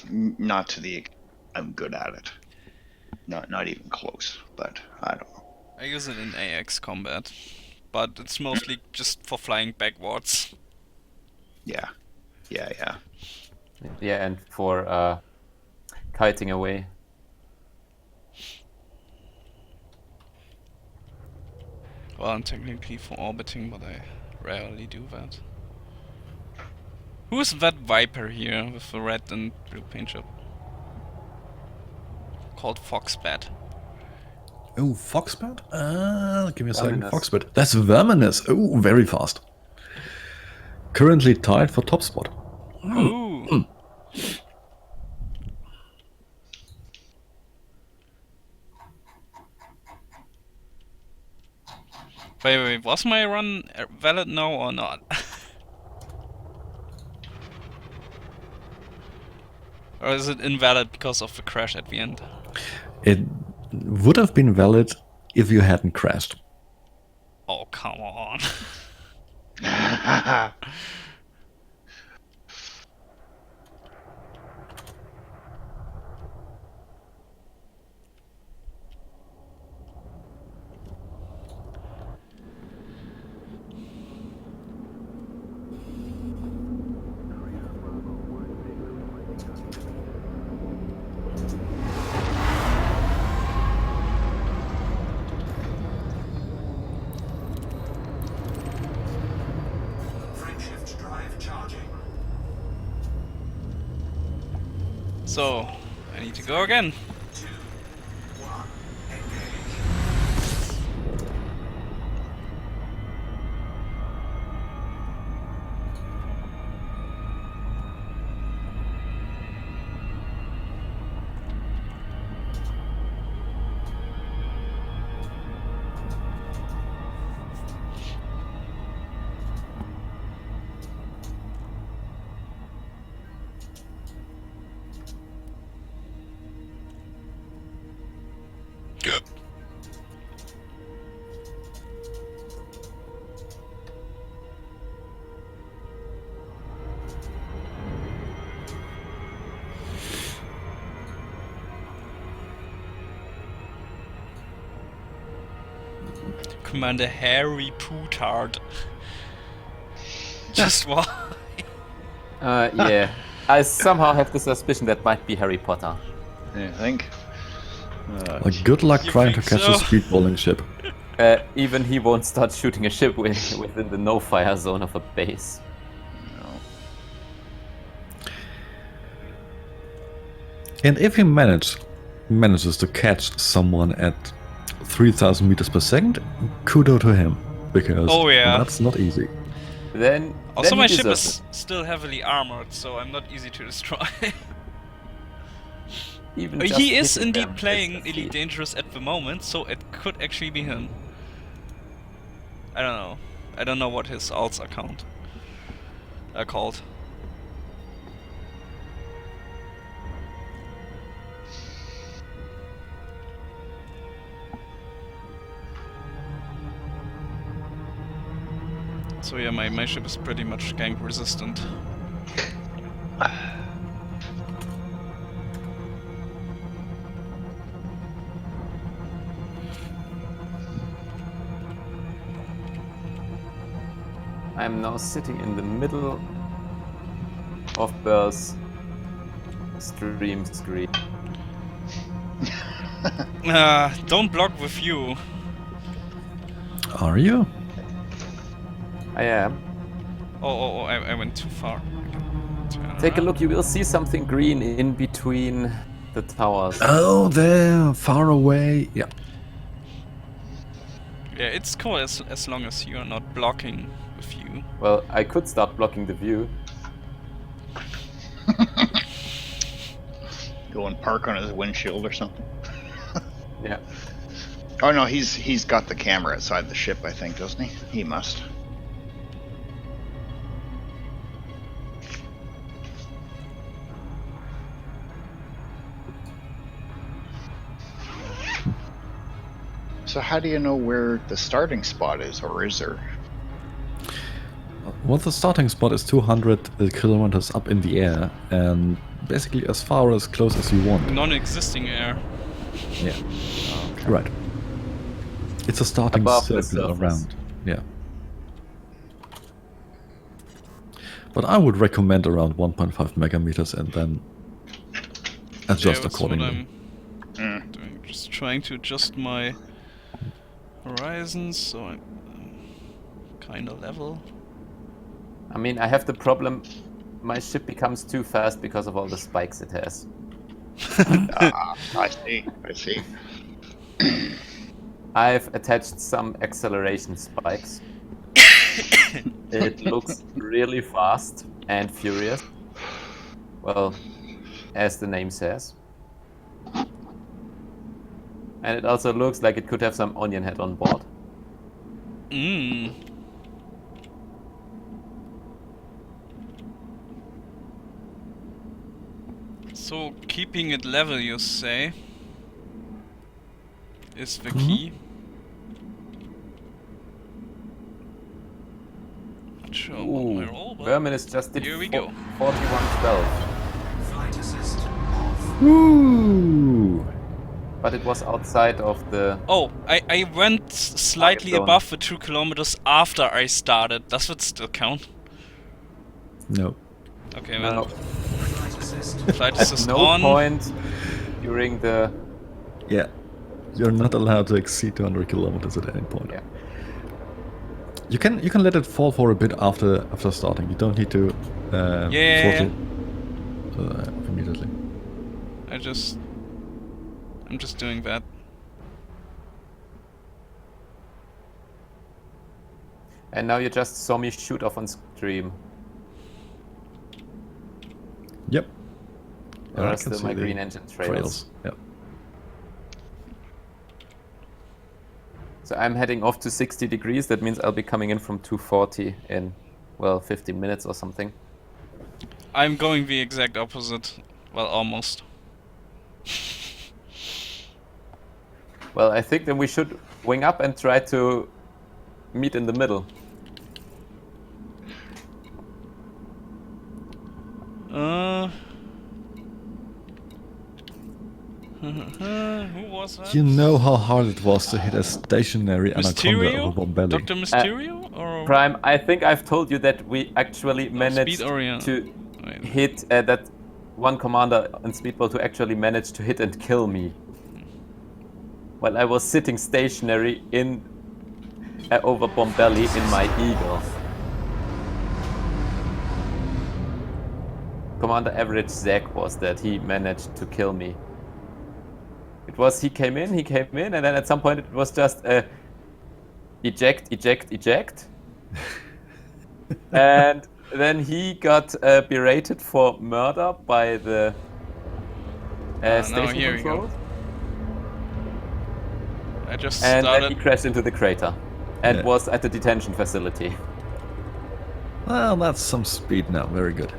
not to the. I'm good at it. Not even close. But I don't know. I use it in AX combat, but it's mostly just for flying backwards. Yeah. Yeah, and for kiting away. Well, and technically for orbiting, but I rarely do that. Who is that Viper here with the red and blue paint job? Called Foxbat. Oh, Foxbat? Give me a second. Verminous. Foxbat. That's Verminous. Oh, very fast. Currently tied for top spot. Ooh! Wait, was my run valid now or not? Or is it invalid because of the crash at the end? It would have been valid if you hadn't crashed. Oh, come on. Frameshift drive charging. So, I need to go again. 2, 1, engage. Commander Harry Pootard. Just why? Yeah. I somehow have the suspicion that might be Harry Potter. You think? Like, good luck You trying to think catch so? a speedballing ship. Even he won't start shooting a ship within the no-fire zone of a base. And if he manages to catch someone at 3,000 meters per second, kudo to him, because that's not easy. Then Also, then my he ship deserves is still heavily armored, so I'm not easy to destroy. it. Even just He is hitting them indeed is playing a feat. Elite Dangerous at the moment, so it could actually be him. I don't know. I don't know what his alts account are called. So yeah, my ship is pretty much gank resistant. I'm now sitting in the middle of Burr's stream screen. Don't block with you. Are you? I am. Oh, I went too far. Take a look, you will see something green in between the towers. Oh, there, far away. Yeah. Yeah, it's cool as long as you're not blocking the view. Well, I could start blocking the view. Go and park on his windshield or something. Yeah. Oh no, he's got the camera outside the ship, I think, doesn't he? He must. So how do you know where the starting spot is, or is there? Well, the starting spot is 200 kilometers up in the air, and basically as far as close as you want. Non-existing air. Yeah. Right. It's a starting Above the circle surface. around. Yeah. But I would recommend around 1.5 megameters and then adjust that's accordingly. what I'm doing. Just trying to adjust my horizons so I'm kind of level. I mean, I have the problem, my ship becomes too fast because of all the spikes it has. I see. I've attached some acceleration spikes. It looks really fast and furious. Well, as the name says. And it also looks like it could have some onion head on board. Mmm. So keeping it level, you say, is the key. Not sure what my role, but Vermin just did here we go. 4112. Flight assist off. Ooh. But it was outside of the... Oh, I went slightly zone. above the 2 kilometers after I started. Does that still count? No. Okay, No, Flight assist. flight at assist no on. point during the... Yeah. You're not allowed to exceed 200 kilometers at any point. Yeah. You can let it fall for a bit after starting. You don't need to Yeah. throttle immediately. I'm just doing that. And now you just saw me shoot off on stream. Yep. There I are can still see my the green engine trails. Yep. So I'm heading off to 60 degrees. That means I'll be coming in from 240 in, well, 15 minutes or something. I'm going the exact opposite. Well, almost. Well, I think then we should wing up and try to meet in the middle. Who was that? You know how hard it was to hit a stationary anaconda Mysterio? over Bombelli. Dr. Mysterio? Or Prime, I think I've told you that we actually managed Speed Orient. to Wait. hit that one commander in Speedbowl to actually manage to hit and kill me. While I was sitting stationary in over Bombelli in my Eagle. Commander Average Zack was that he managed to kill me. He came in, and then at some point it was just eject. And then he got berated for murder by the station here we control. go. I just And started. then he crashed into the crater and Yeah. was at the detention facility. Well, that's some speed now. Very good.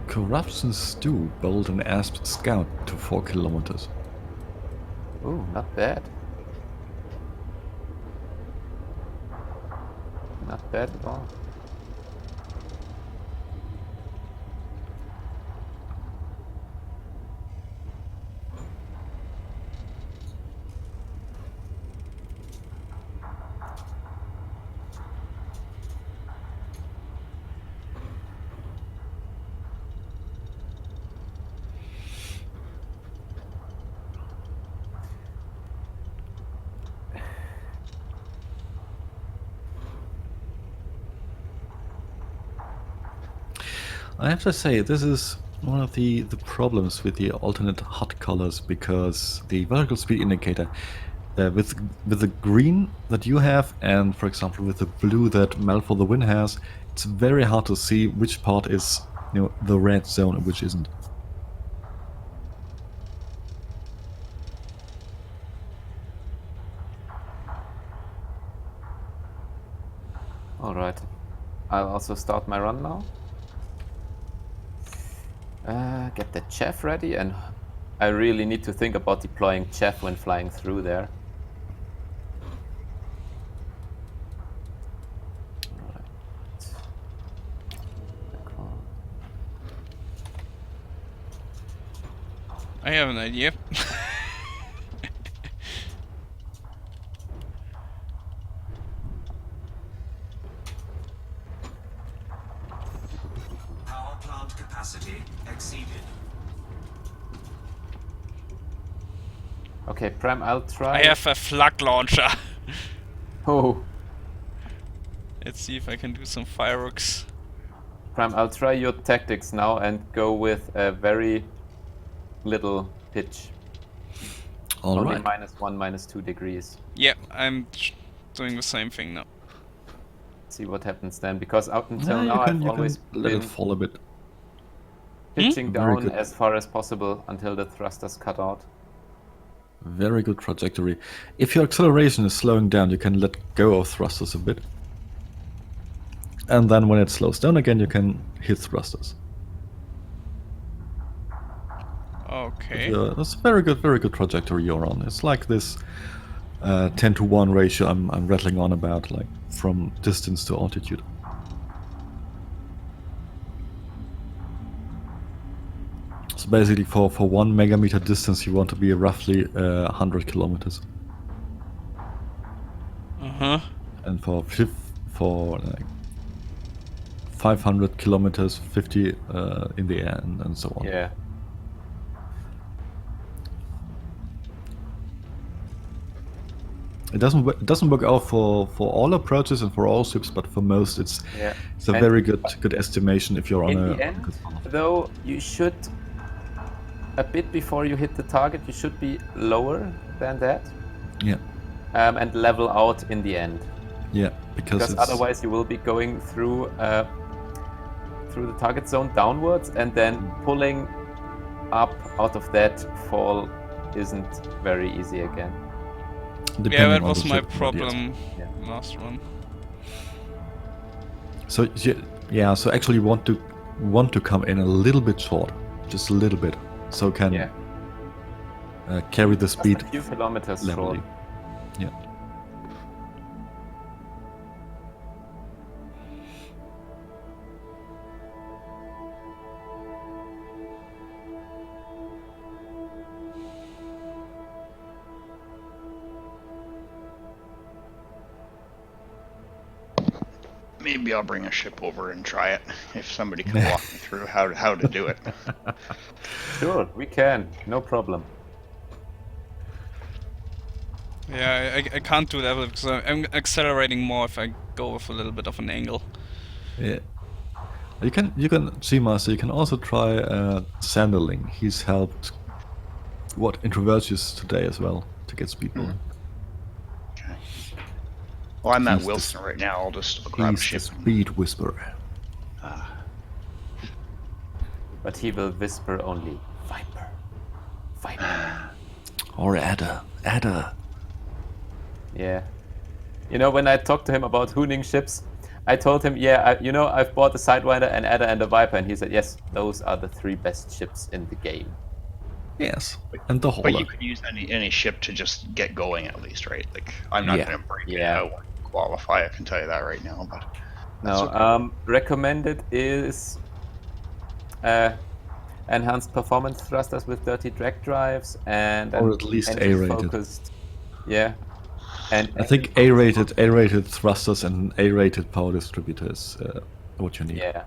Corruption Stew bowled an Asp Scout to 4 kilometers. Ooh, not bad. Not bad at all. I have to say, this is one of the problems with the alternate HUD colors, because the vertical speed indicator with the green that you have, and for example with the blue that Malfor the Wind has, it's very hard to see which part is, you know, the red zone and which isn't. Alright. I'll also start my run now. Get the chaff ready, and I really need to think about deploying chaff when flying through there. I have an idea. Power plant capacity exceeded. Okay, Prem, I'll try. I have a flak launcher. Oh, Let's see if I can do some fireworks. Prem, I'll try your tactics now and go with a very little pitch. All Only right. -1, -2 degrees. Yeah, I'm doing the same thing now. See what happens then, because up until Yeah, now I've you always can let been it fall a bit. pitching Very down good. as far as possible until the thrusters cut out. Very good trajectory. If your acceleration is slowing down, you can let go of thrusters a bit. And then when it slows down again, you can hit thrusters. Okay. Yeah, that's a very good trajectory you're on. It's like this 10-to-1 ratio I'm rattling on about, like from distance to altitude. So basically, for 1 megameter distance, you want to be roughly 100 kilometers, and for like 500 kilometers, 50 in the air, and so on. Yeah. It doesn't work out for all approaches and for all ships, but for most it's Yeah. it's a And very good estimation if you're on in a the end, though, you should, a bit before you hit the target, you should be lower than that, yeah and level out in the end. because it's, Otherwise you will be going through the target zone downwards, and then pulling up out of that fall isn't very easy again. Yeah, depending that on was the my ship, but yes. problem Yeah. last run. So yeah, so actually you want to come in a little bit short, just a little bit, so can Yeah. Carry the Just speed a few kilometers levelly. short. Yeah. Maybe I'll bring a ship over and try it if somebody can walk me through how to do it. Sure, we can, no problem. Yeah, I can't do that because I'm accelerating more if I go with a little bit of an angle. Yeah. You can see, Master. You can also try Sanderling. He's helped Introvertius today as well to get Speedbowl. Okay. Well, I'm at He's Wilson right now. I'll grab a He's the ship. Speed Whisperer. But he will whisper only Viper. Viper. Or Adder. Yeah. You know, when I talked to him about hooning ships, I told him, yeah, I've bought a Sidewinder, an Adder, and a Viper, and he said, yes, those are the 3 best ships in the game. Yes, and the But Hauler. you could use any ship to just get going at least, right? Like, I'm not going to break it out and qualify, I can tell you that right now, but that's No, okay. recommended is enhanced performance thrusters with dirty drag drives and Or at least A-rated. focused. Yeah. And I think A-rated thrusters and A-rated power distributors what you need. Yeah.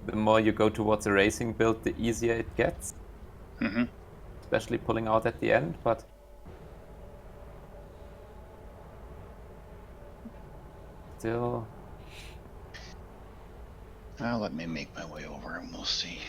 The more you go towards a racing build, the easier it gets. Mm-hmm. Especially pulling out at the end, but still. Well, let me make my way over and we'll see.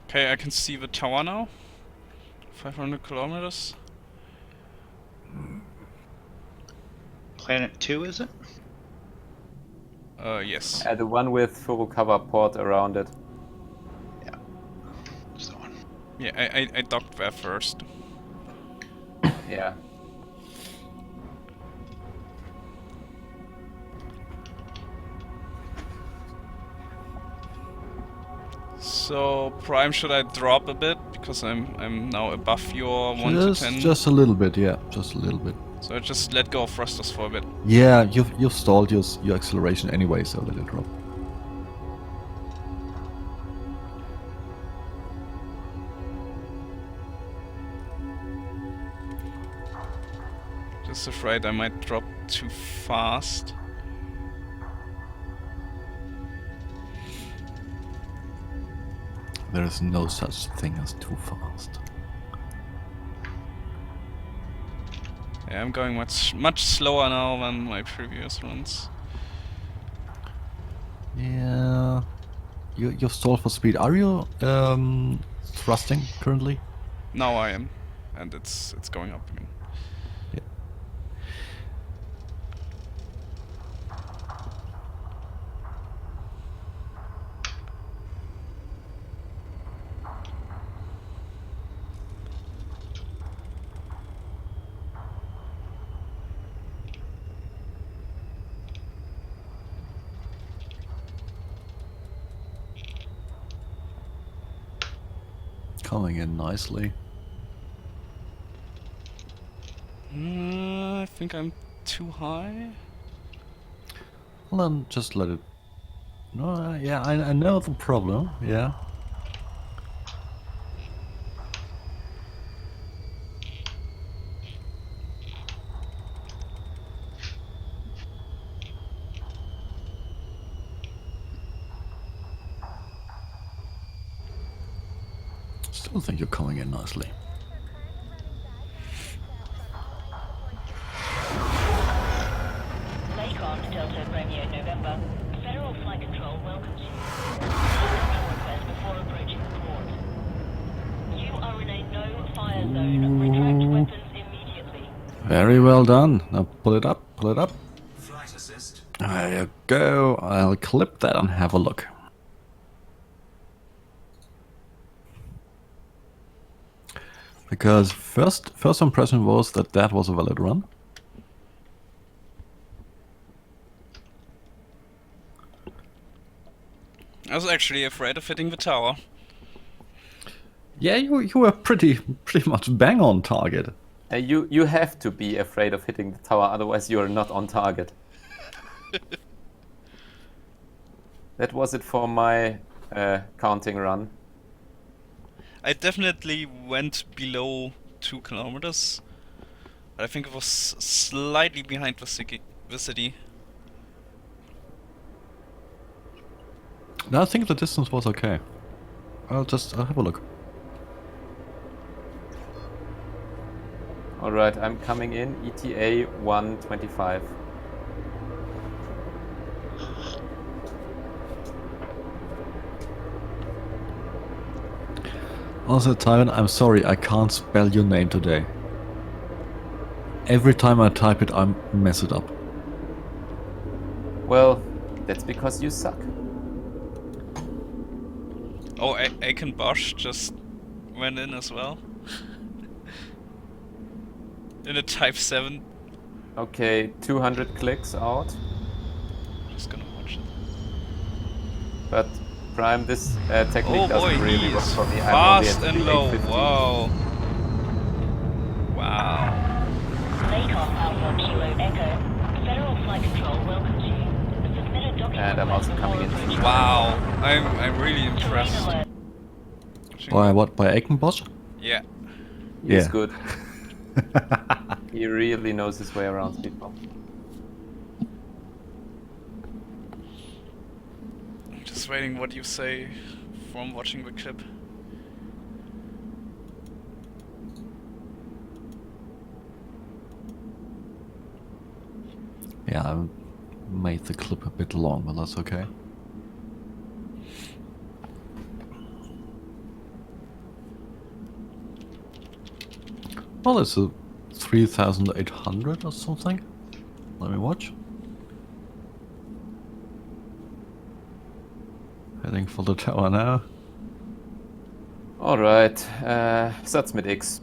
Okay, I can see the tower now. 500 kilometers. Planet 2, is it? Yes. The one with Furukawa port around it. Yeah. That's the one. Yeah, I docked there first. Yeah. So Prime, should I drop a bit because I'm now above your 1 to 10? Just a little bit, yeah, just a little bit. So I just let go of thrusters for a bit. Yeah, you've stalled your acceleration anyway, so let it drop. Just afraid I might drop too fast. There is no such thing as too fast. Yeah, I'm going much slower now than my previous runs. Yeah, you've stalled for speed. Are you thrusting currently? Now I am, and it's going up again. Yeah. Coming in nicely. I think I'm too high. Well, then just let it. No, yeah, I know the problem. Yeah. Still think you're coming in nicely. Lakon, Delta Romeo November. Federal Flight Control welcomes you. Control request before approaching the port. You are in a no-fire zone. Retract weapons immediately. Very well done. Now pull it up, pull it up. Flight assist. There you go. I'll clip that and have a look. Because first impression was that was a valid run. I was actually afraid of hitting the tower. Yeah, you were pretty much bang on target. You have to be afraid of hitting the tower, otherwise you are not on target. That was it for my counting run. I definitely went below 2 kilometers. I think it was slightly behind the city. No, I think the distance was okay. I'll have a look. Alright, I'm coming in, ETA 125. Also, Tywin, I'm sorry, I can't spell your name today. Every time I type it, I mess it up. Well, that's because you suck. Oh, Aiken Bosch just went in as well. In a Type 7. Okay, 200 clicks out. Just gonna watch it. But Prime, this technique Oh boy, doesn't really he work is for me. fast I'm and only low. at 850. Wow. Wow. Takeoff Alpha Kilo Echo. Federal Flight Control welcomes you. Submit a document And I'm also request coming before in. approaching Wow. I'm really terrain impressed. alert. By what? By Aikenbosch? Yeah. He's Yeah. good. He really knows his way around Speedbowl. I'm just waiting what you say from watching the clip. Yeah, I made the clip a bit long, but that's okay. Well, it's a 3,800 or something. Let me watch. Heading for the tower now. Alright, Satz mit X.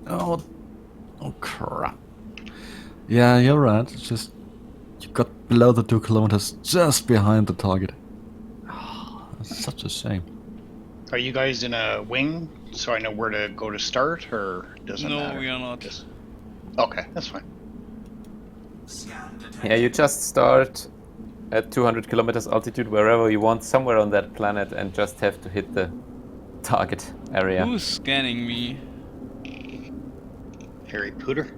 Oh crap. Yeah, you're right. It's just you got below the 2 kilometers, just behind the target. That's such a shame. Are you guys in a wing, so I know where to go to start, or doesn't matter? No, we are not. Just... Okay, that's fine. Scan detected. Yeah, you just start at 200 kilometers altitude wherever you want, somewhere on that planet, and just have to hit the target area. Who's scanning me? Harry Pooter.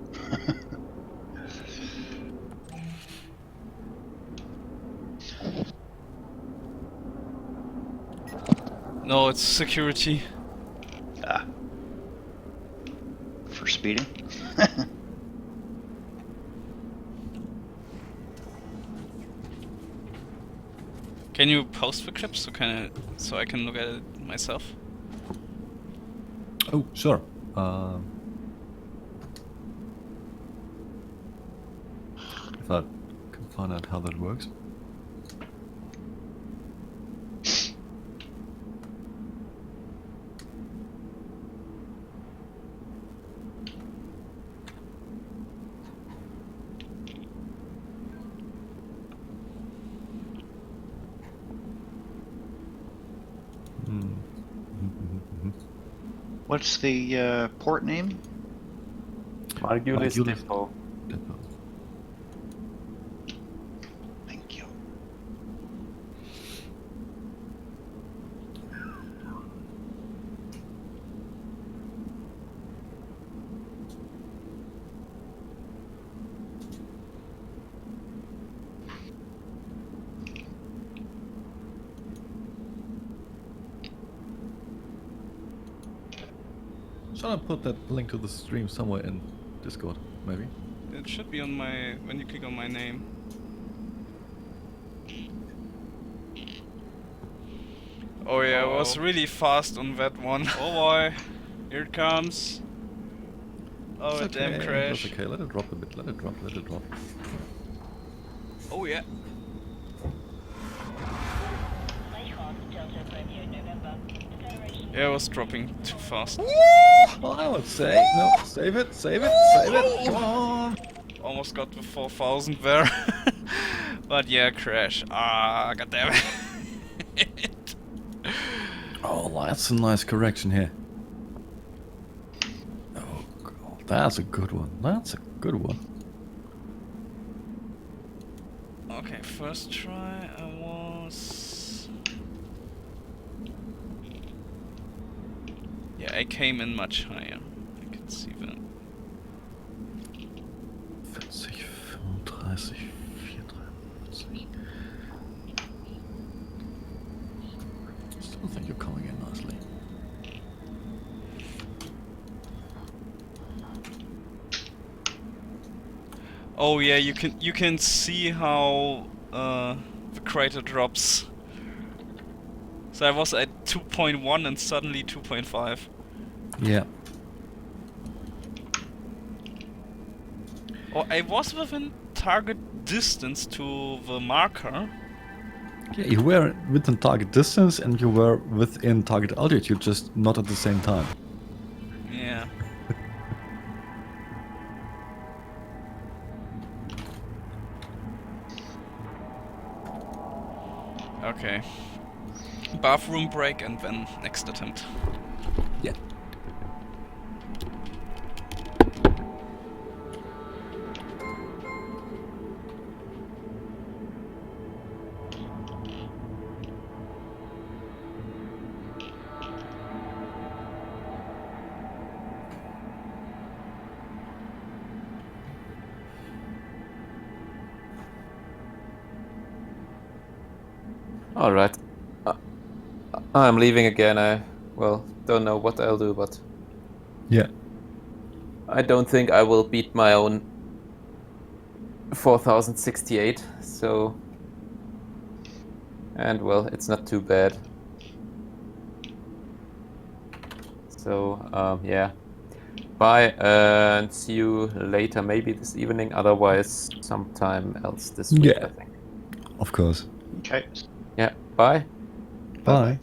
No, it's security. Ah. For speeding. Can you post the clips so I can look at it myself? Oh, sure. If I can find out how that works. What's the port name? Margulis Margulis. Depot. Thank you. Shall I put that link to the stream somewhere in Discord, maybe? It should be on my when you click on my name. Oh yeah, I was really fast on that one. Oh boy, here it comes. Oh, It's a damn okay, crash. That's okay, let it drop a bit, let it drop. Oh yeah. Takeoff Delta Romeo November. Federation. Yeah, I was dropping too fast. Well, I would say, no, save it, come on! Almost got the 4,000 there. But yeah, crash. Ah, goddamn it. Oh, that's a nice correction here. Oh, God, that's a good one. That's a good one. Okay, first try I was... Yeah, I came in much higher. I can see that. 40, 35, 4, 53. Still think you're coming in nicely. Oh yeah, you can see how the crater drops. So I was at 2.1 and suddenly 2.5. Yeah. Oh, I was within target distance to the marker. Yeah, you were within target distance and you were within target altitude, just not at the same time. Yeah. Okay. Bathroom break and then next attempt. Yeah. All right. I'm leaving again. I, well, don't know what I'll do, but Yeah. I don't think I will beat my own 4068, so... And, well, it's not too bad. So, yeah. Bye, and see you later, maybe this evening, otherwise sometime else this week, Yeah. I think. Of course. Okay. Yeah, bye. Bye.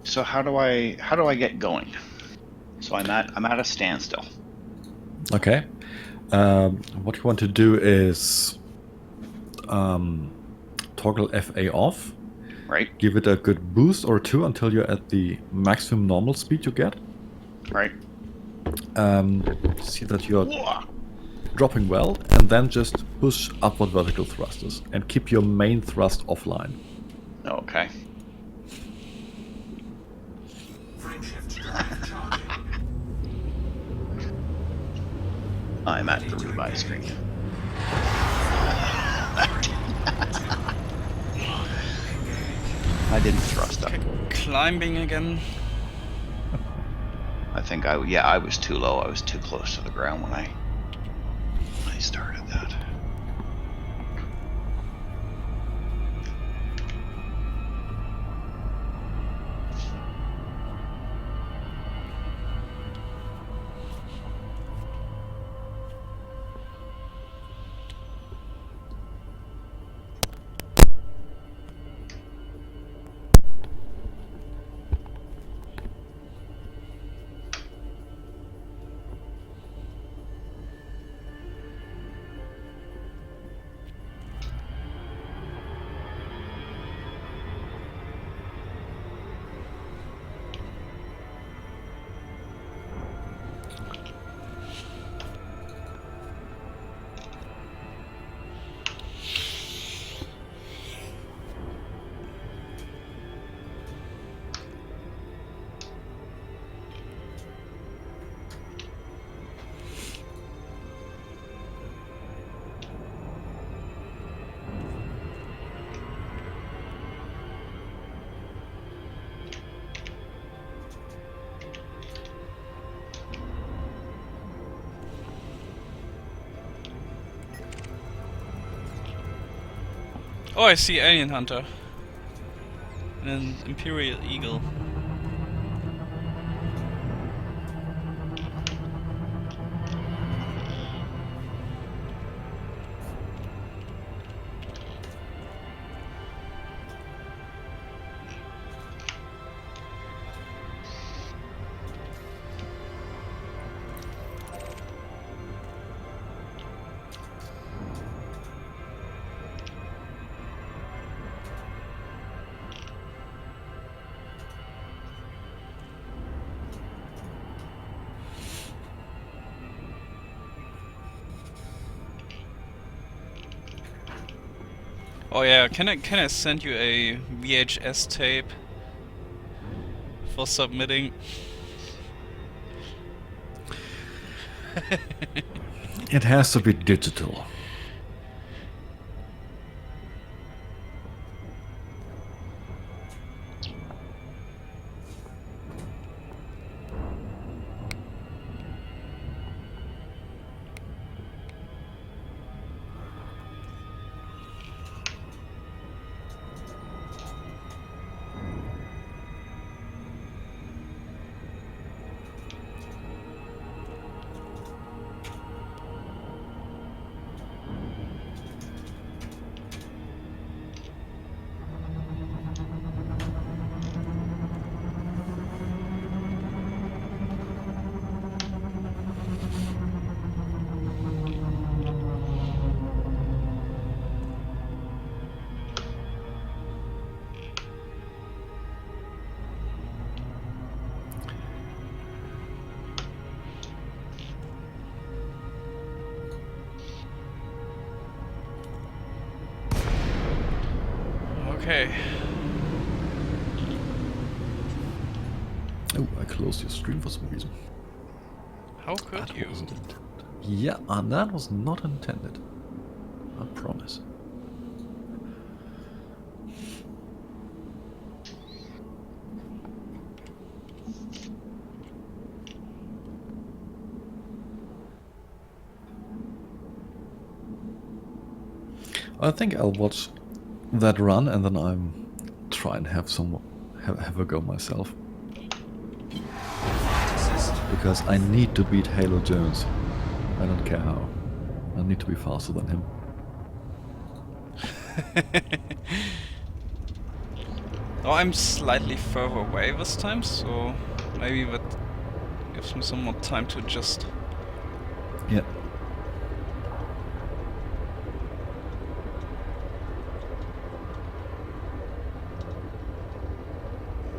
So how do I get going? So I'm at a standstill. Okay. What you want to do is toggle FA off. Right. Give it a good boost or two until you're at the maximum normal speed you get. Right. See that you're dropping well, and then just push upward vertical thrusters and keep your main thrust offline. Okay. I'm at the revised screen. I didn't thrust up. Climbing again. I think I was too low. I was too close to the ground when I started that. Oh, I see Alien Hunter. And an Imperial Eagle. Oh yeah, can I send you a VHS tape for submitting? It has to be digital. Okay. Oh, I closed your stream for some reason. How could you? Wasn't intended. Yeah, and that was not intended. I promise. I think I'll watch that run and then I'm try and have a go myself. Because I need to beat Halo Jones. I don't care how. I need to be faster than him. Oh, I'm slightly further away this time, so maybe that gives me some more time to adjust. Yeah.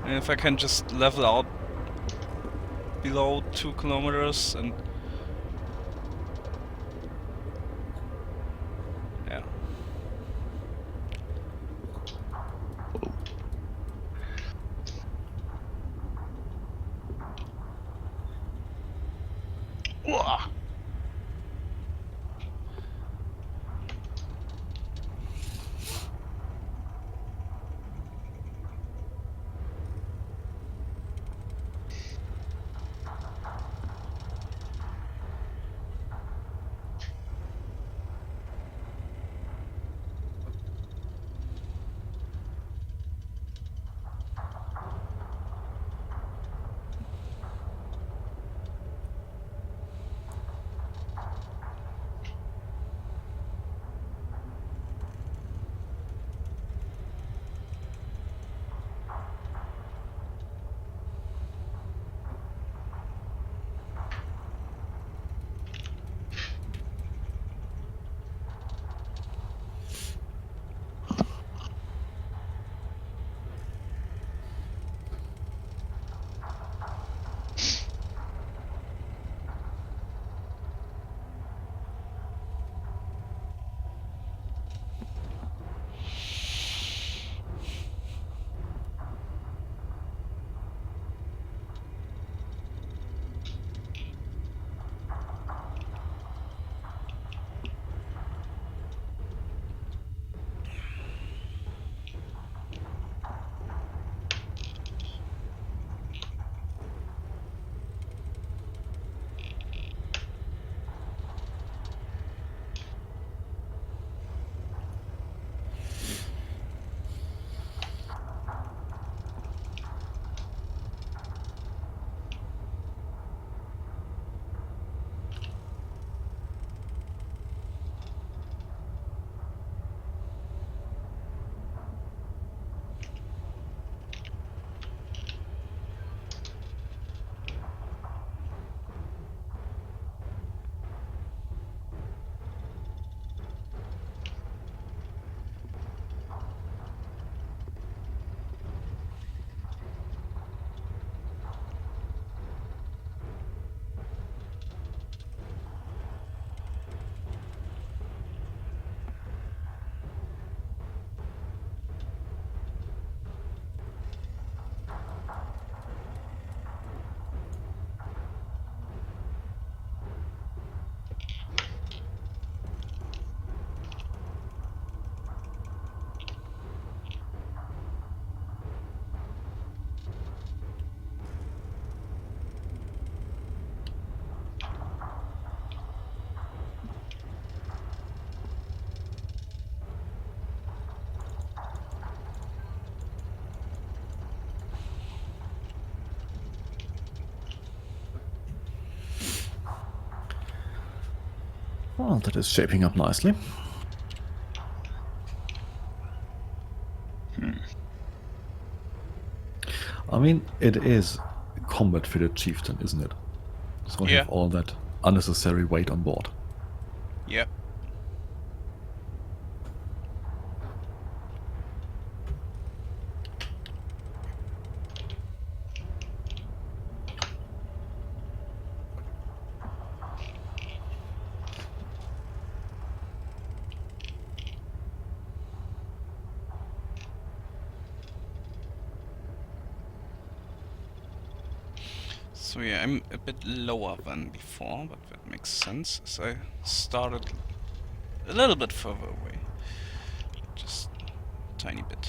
And if I can just level out below 2 kilometers and... yeah. Whoa. Well, that is shaping up nicely. I mean, it is combat fitted chieftain, isn't it? So we Yeah. have all that unnecessary weight on board. Yep. So yeah, I'm a bit lower than before, but that makes sense as I started a little bit further away. Just a tiny bit.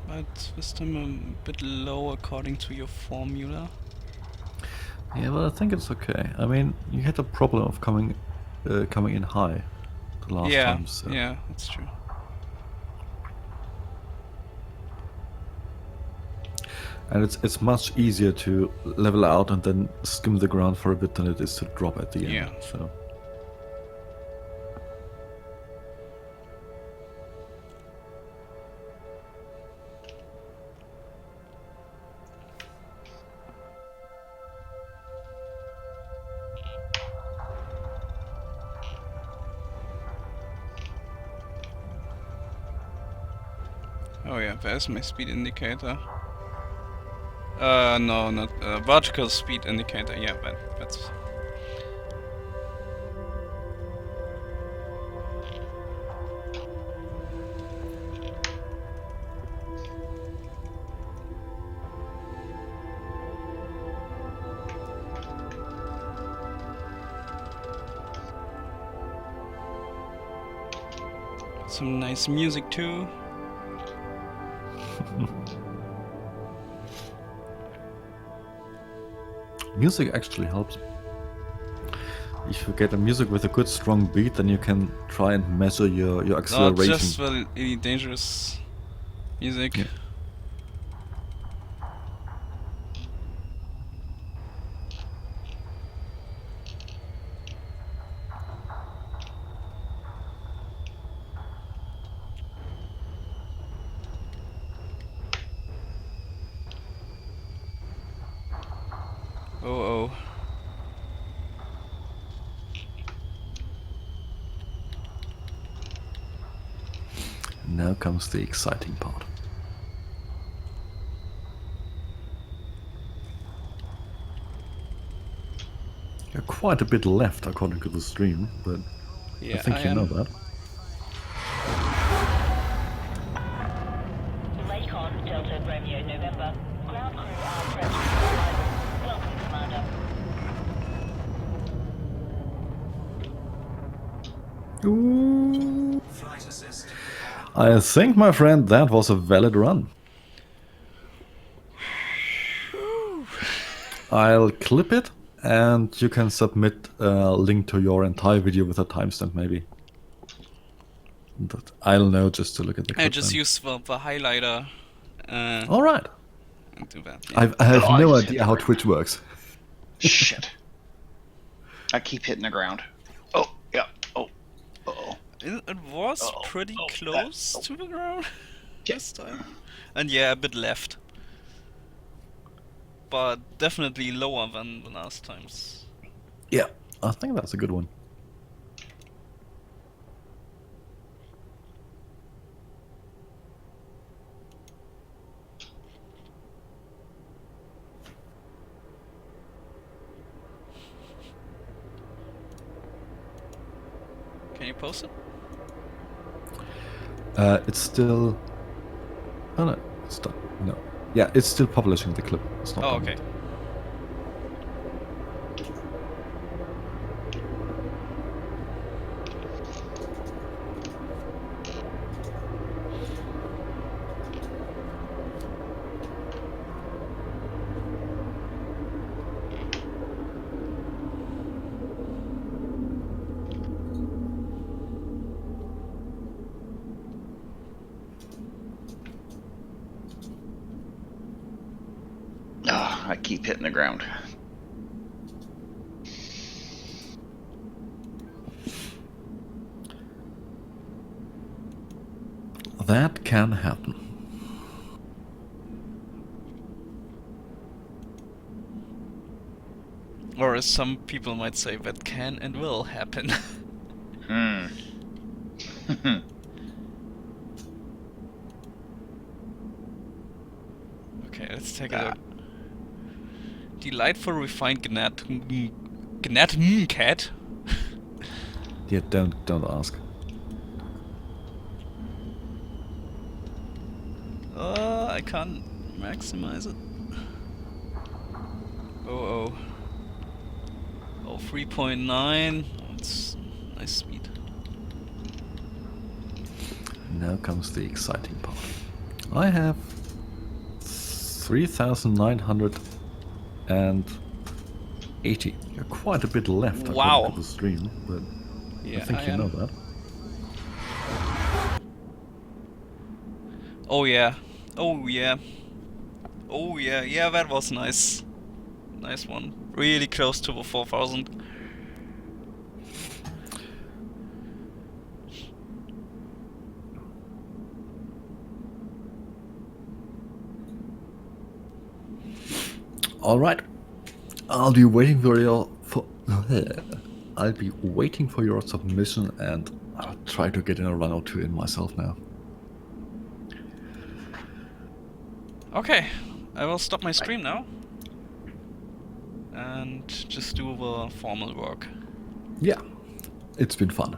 But this time I'm a bit low according to your formula. Yeah, well, I think it's okay. I mean, you had a problem of coming in high the last time, so... Yeah, that's true. And it's much easier to level out and then skim the ground for a bit than it is to drop at the end. Yeah. So. Oh yeah, there's my speed indicator. No, not vertical speed indicator. Yeah, that's. Some nice music too. Music actually helps. If you get a music with a good strong beat, then you can try and measure your acceleration. Not just really dangerous music. Yeah. Oh. Now comes the exciting part. You're quite a bit left according to the stream, but Yeah, I think you know that. Raycon, Delta Romeo November. Ground crew are prepped for arrival. Welcome, Commander. Ooh. Flight assist. I think, my friend, that was a valid run. I'll clip it, and you can submit a link to your entire video with a timestamp, maybe. But I'll know just to look at the clip. I just use the highlighter. All right. And do that. Yeah. I have Oh, no I just idea how Twitch works. Shit. I keep hitting the ground. Oh, yeah. Oh. Uh-oh. It was pretty close to the ground this time. And yeah, a bit left. But definitely lower than the last times. Yeah, I think that's a good one. Can you post it? It's still... Oh no, it's done. No. Yeah, it's still publishing the clip. It's not done okay. yet. I keep hitting the ground. That can happen. Or as some people might say, that can and will happen. Okay, let's take a look. Delightful refined cat. Yeah, don't ask. I can't maximize it. Oh, 3.9. That's nice speed. Now comes the exciting part. I have 3,980. You're quite a bit left according to the stream, but Yeah, I think you know that. Oh yeah. Oh yeah. Oh yeah. Yeah, that was nice. Nice one. Really close to the 4,000. All right. I'll be waiting for your submission, and I'll try to get in a run or two in myself now. Okay, I will stop my stream now and just do the formal work. Yeah, it's been fun.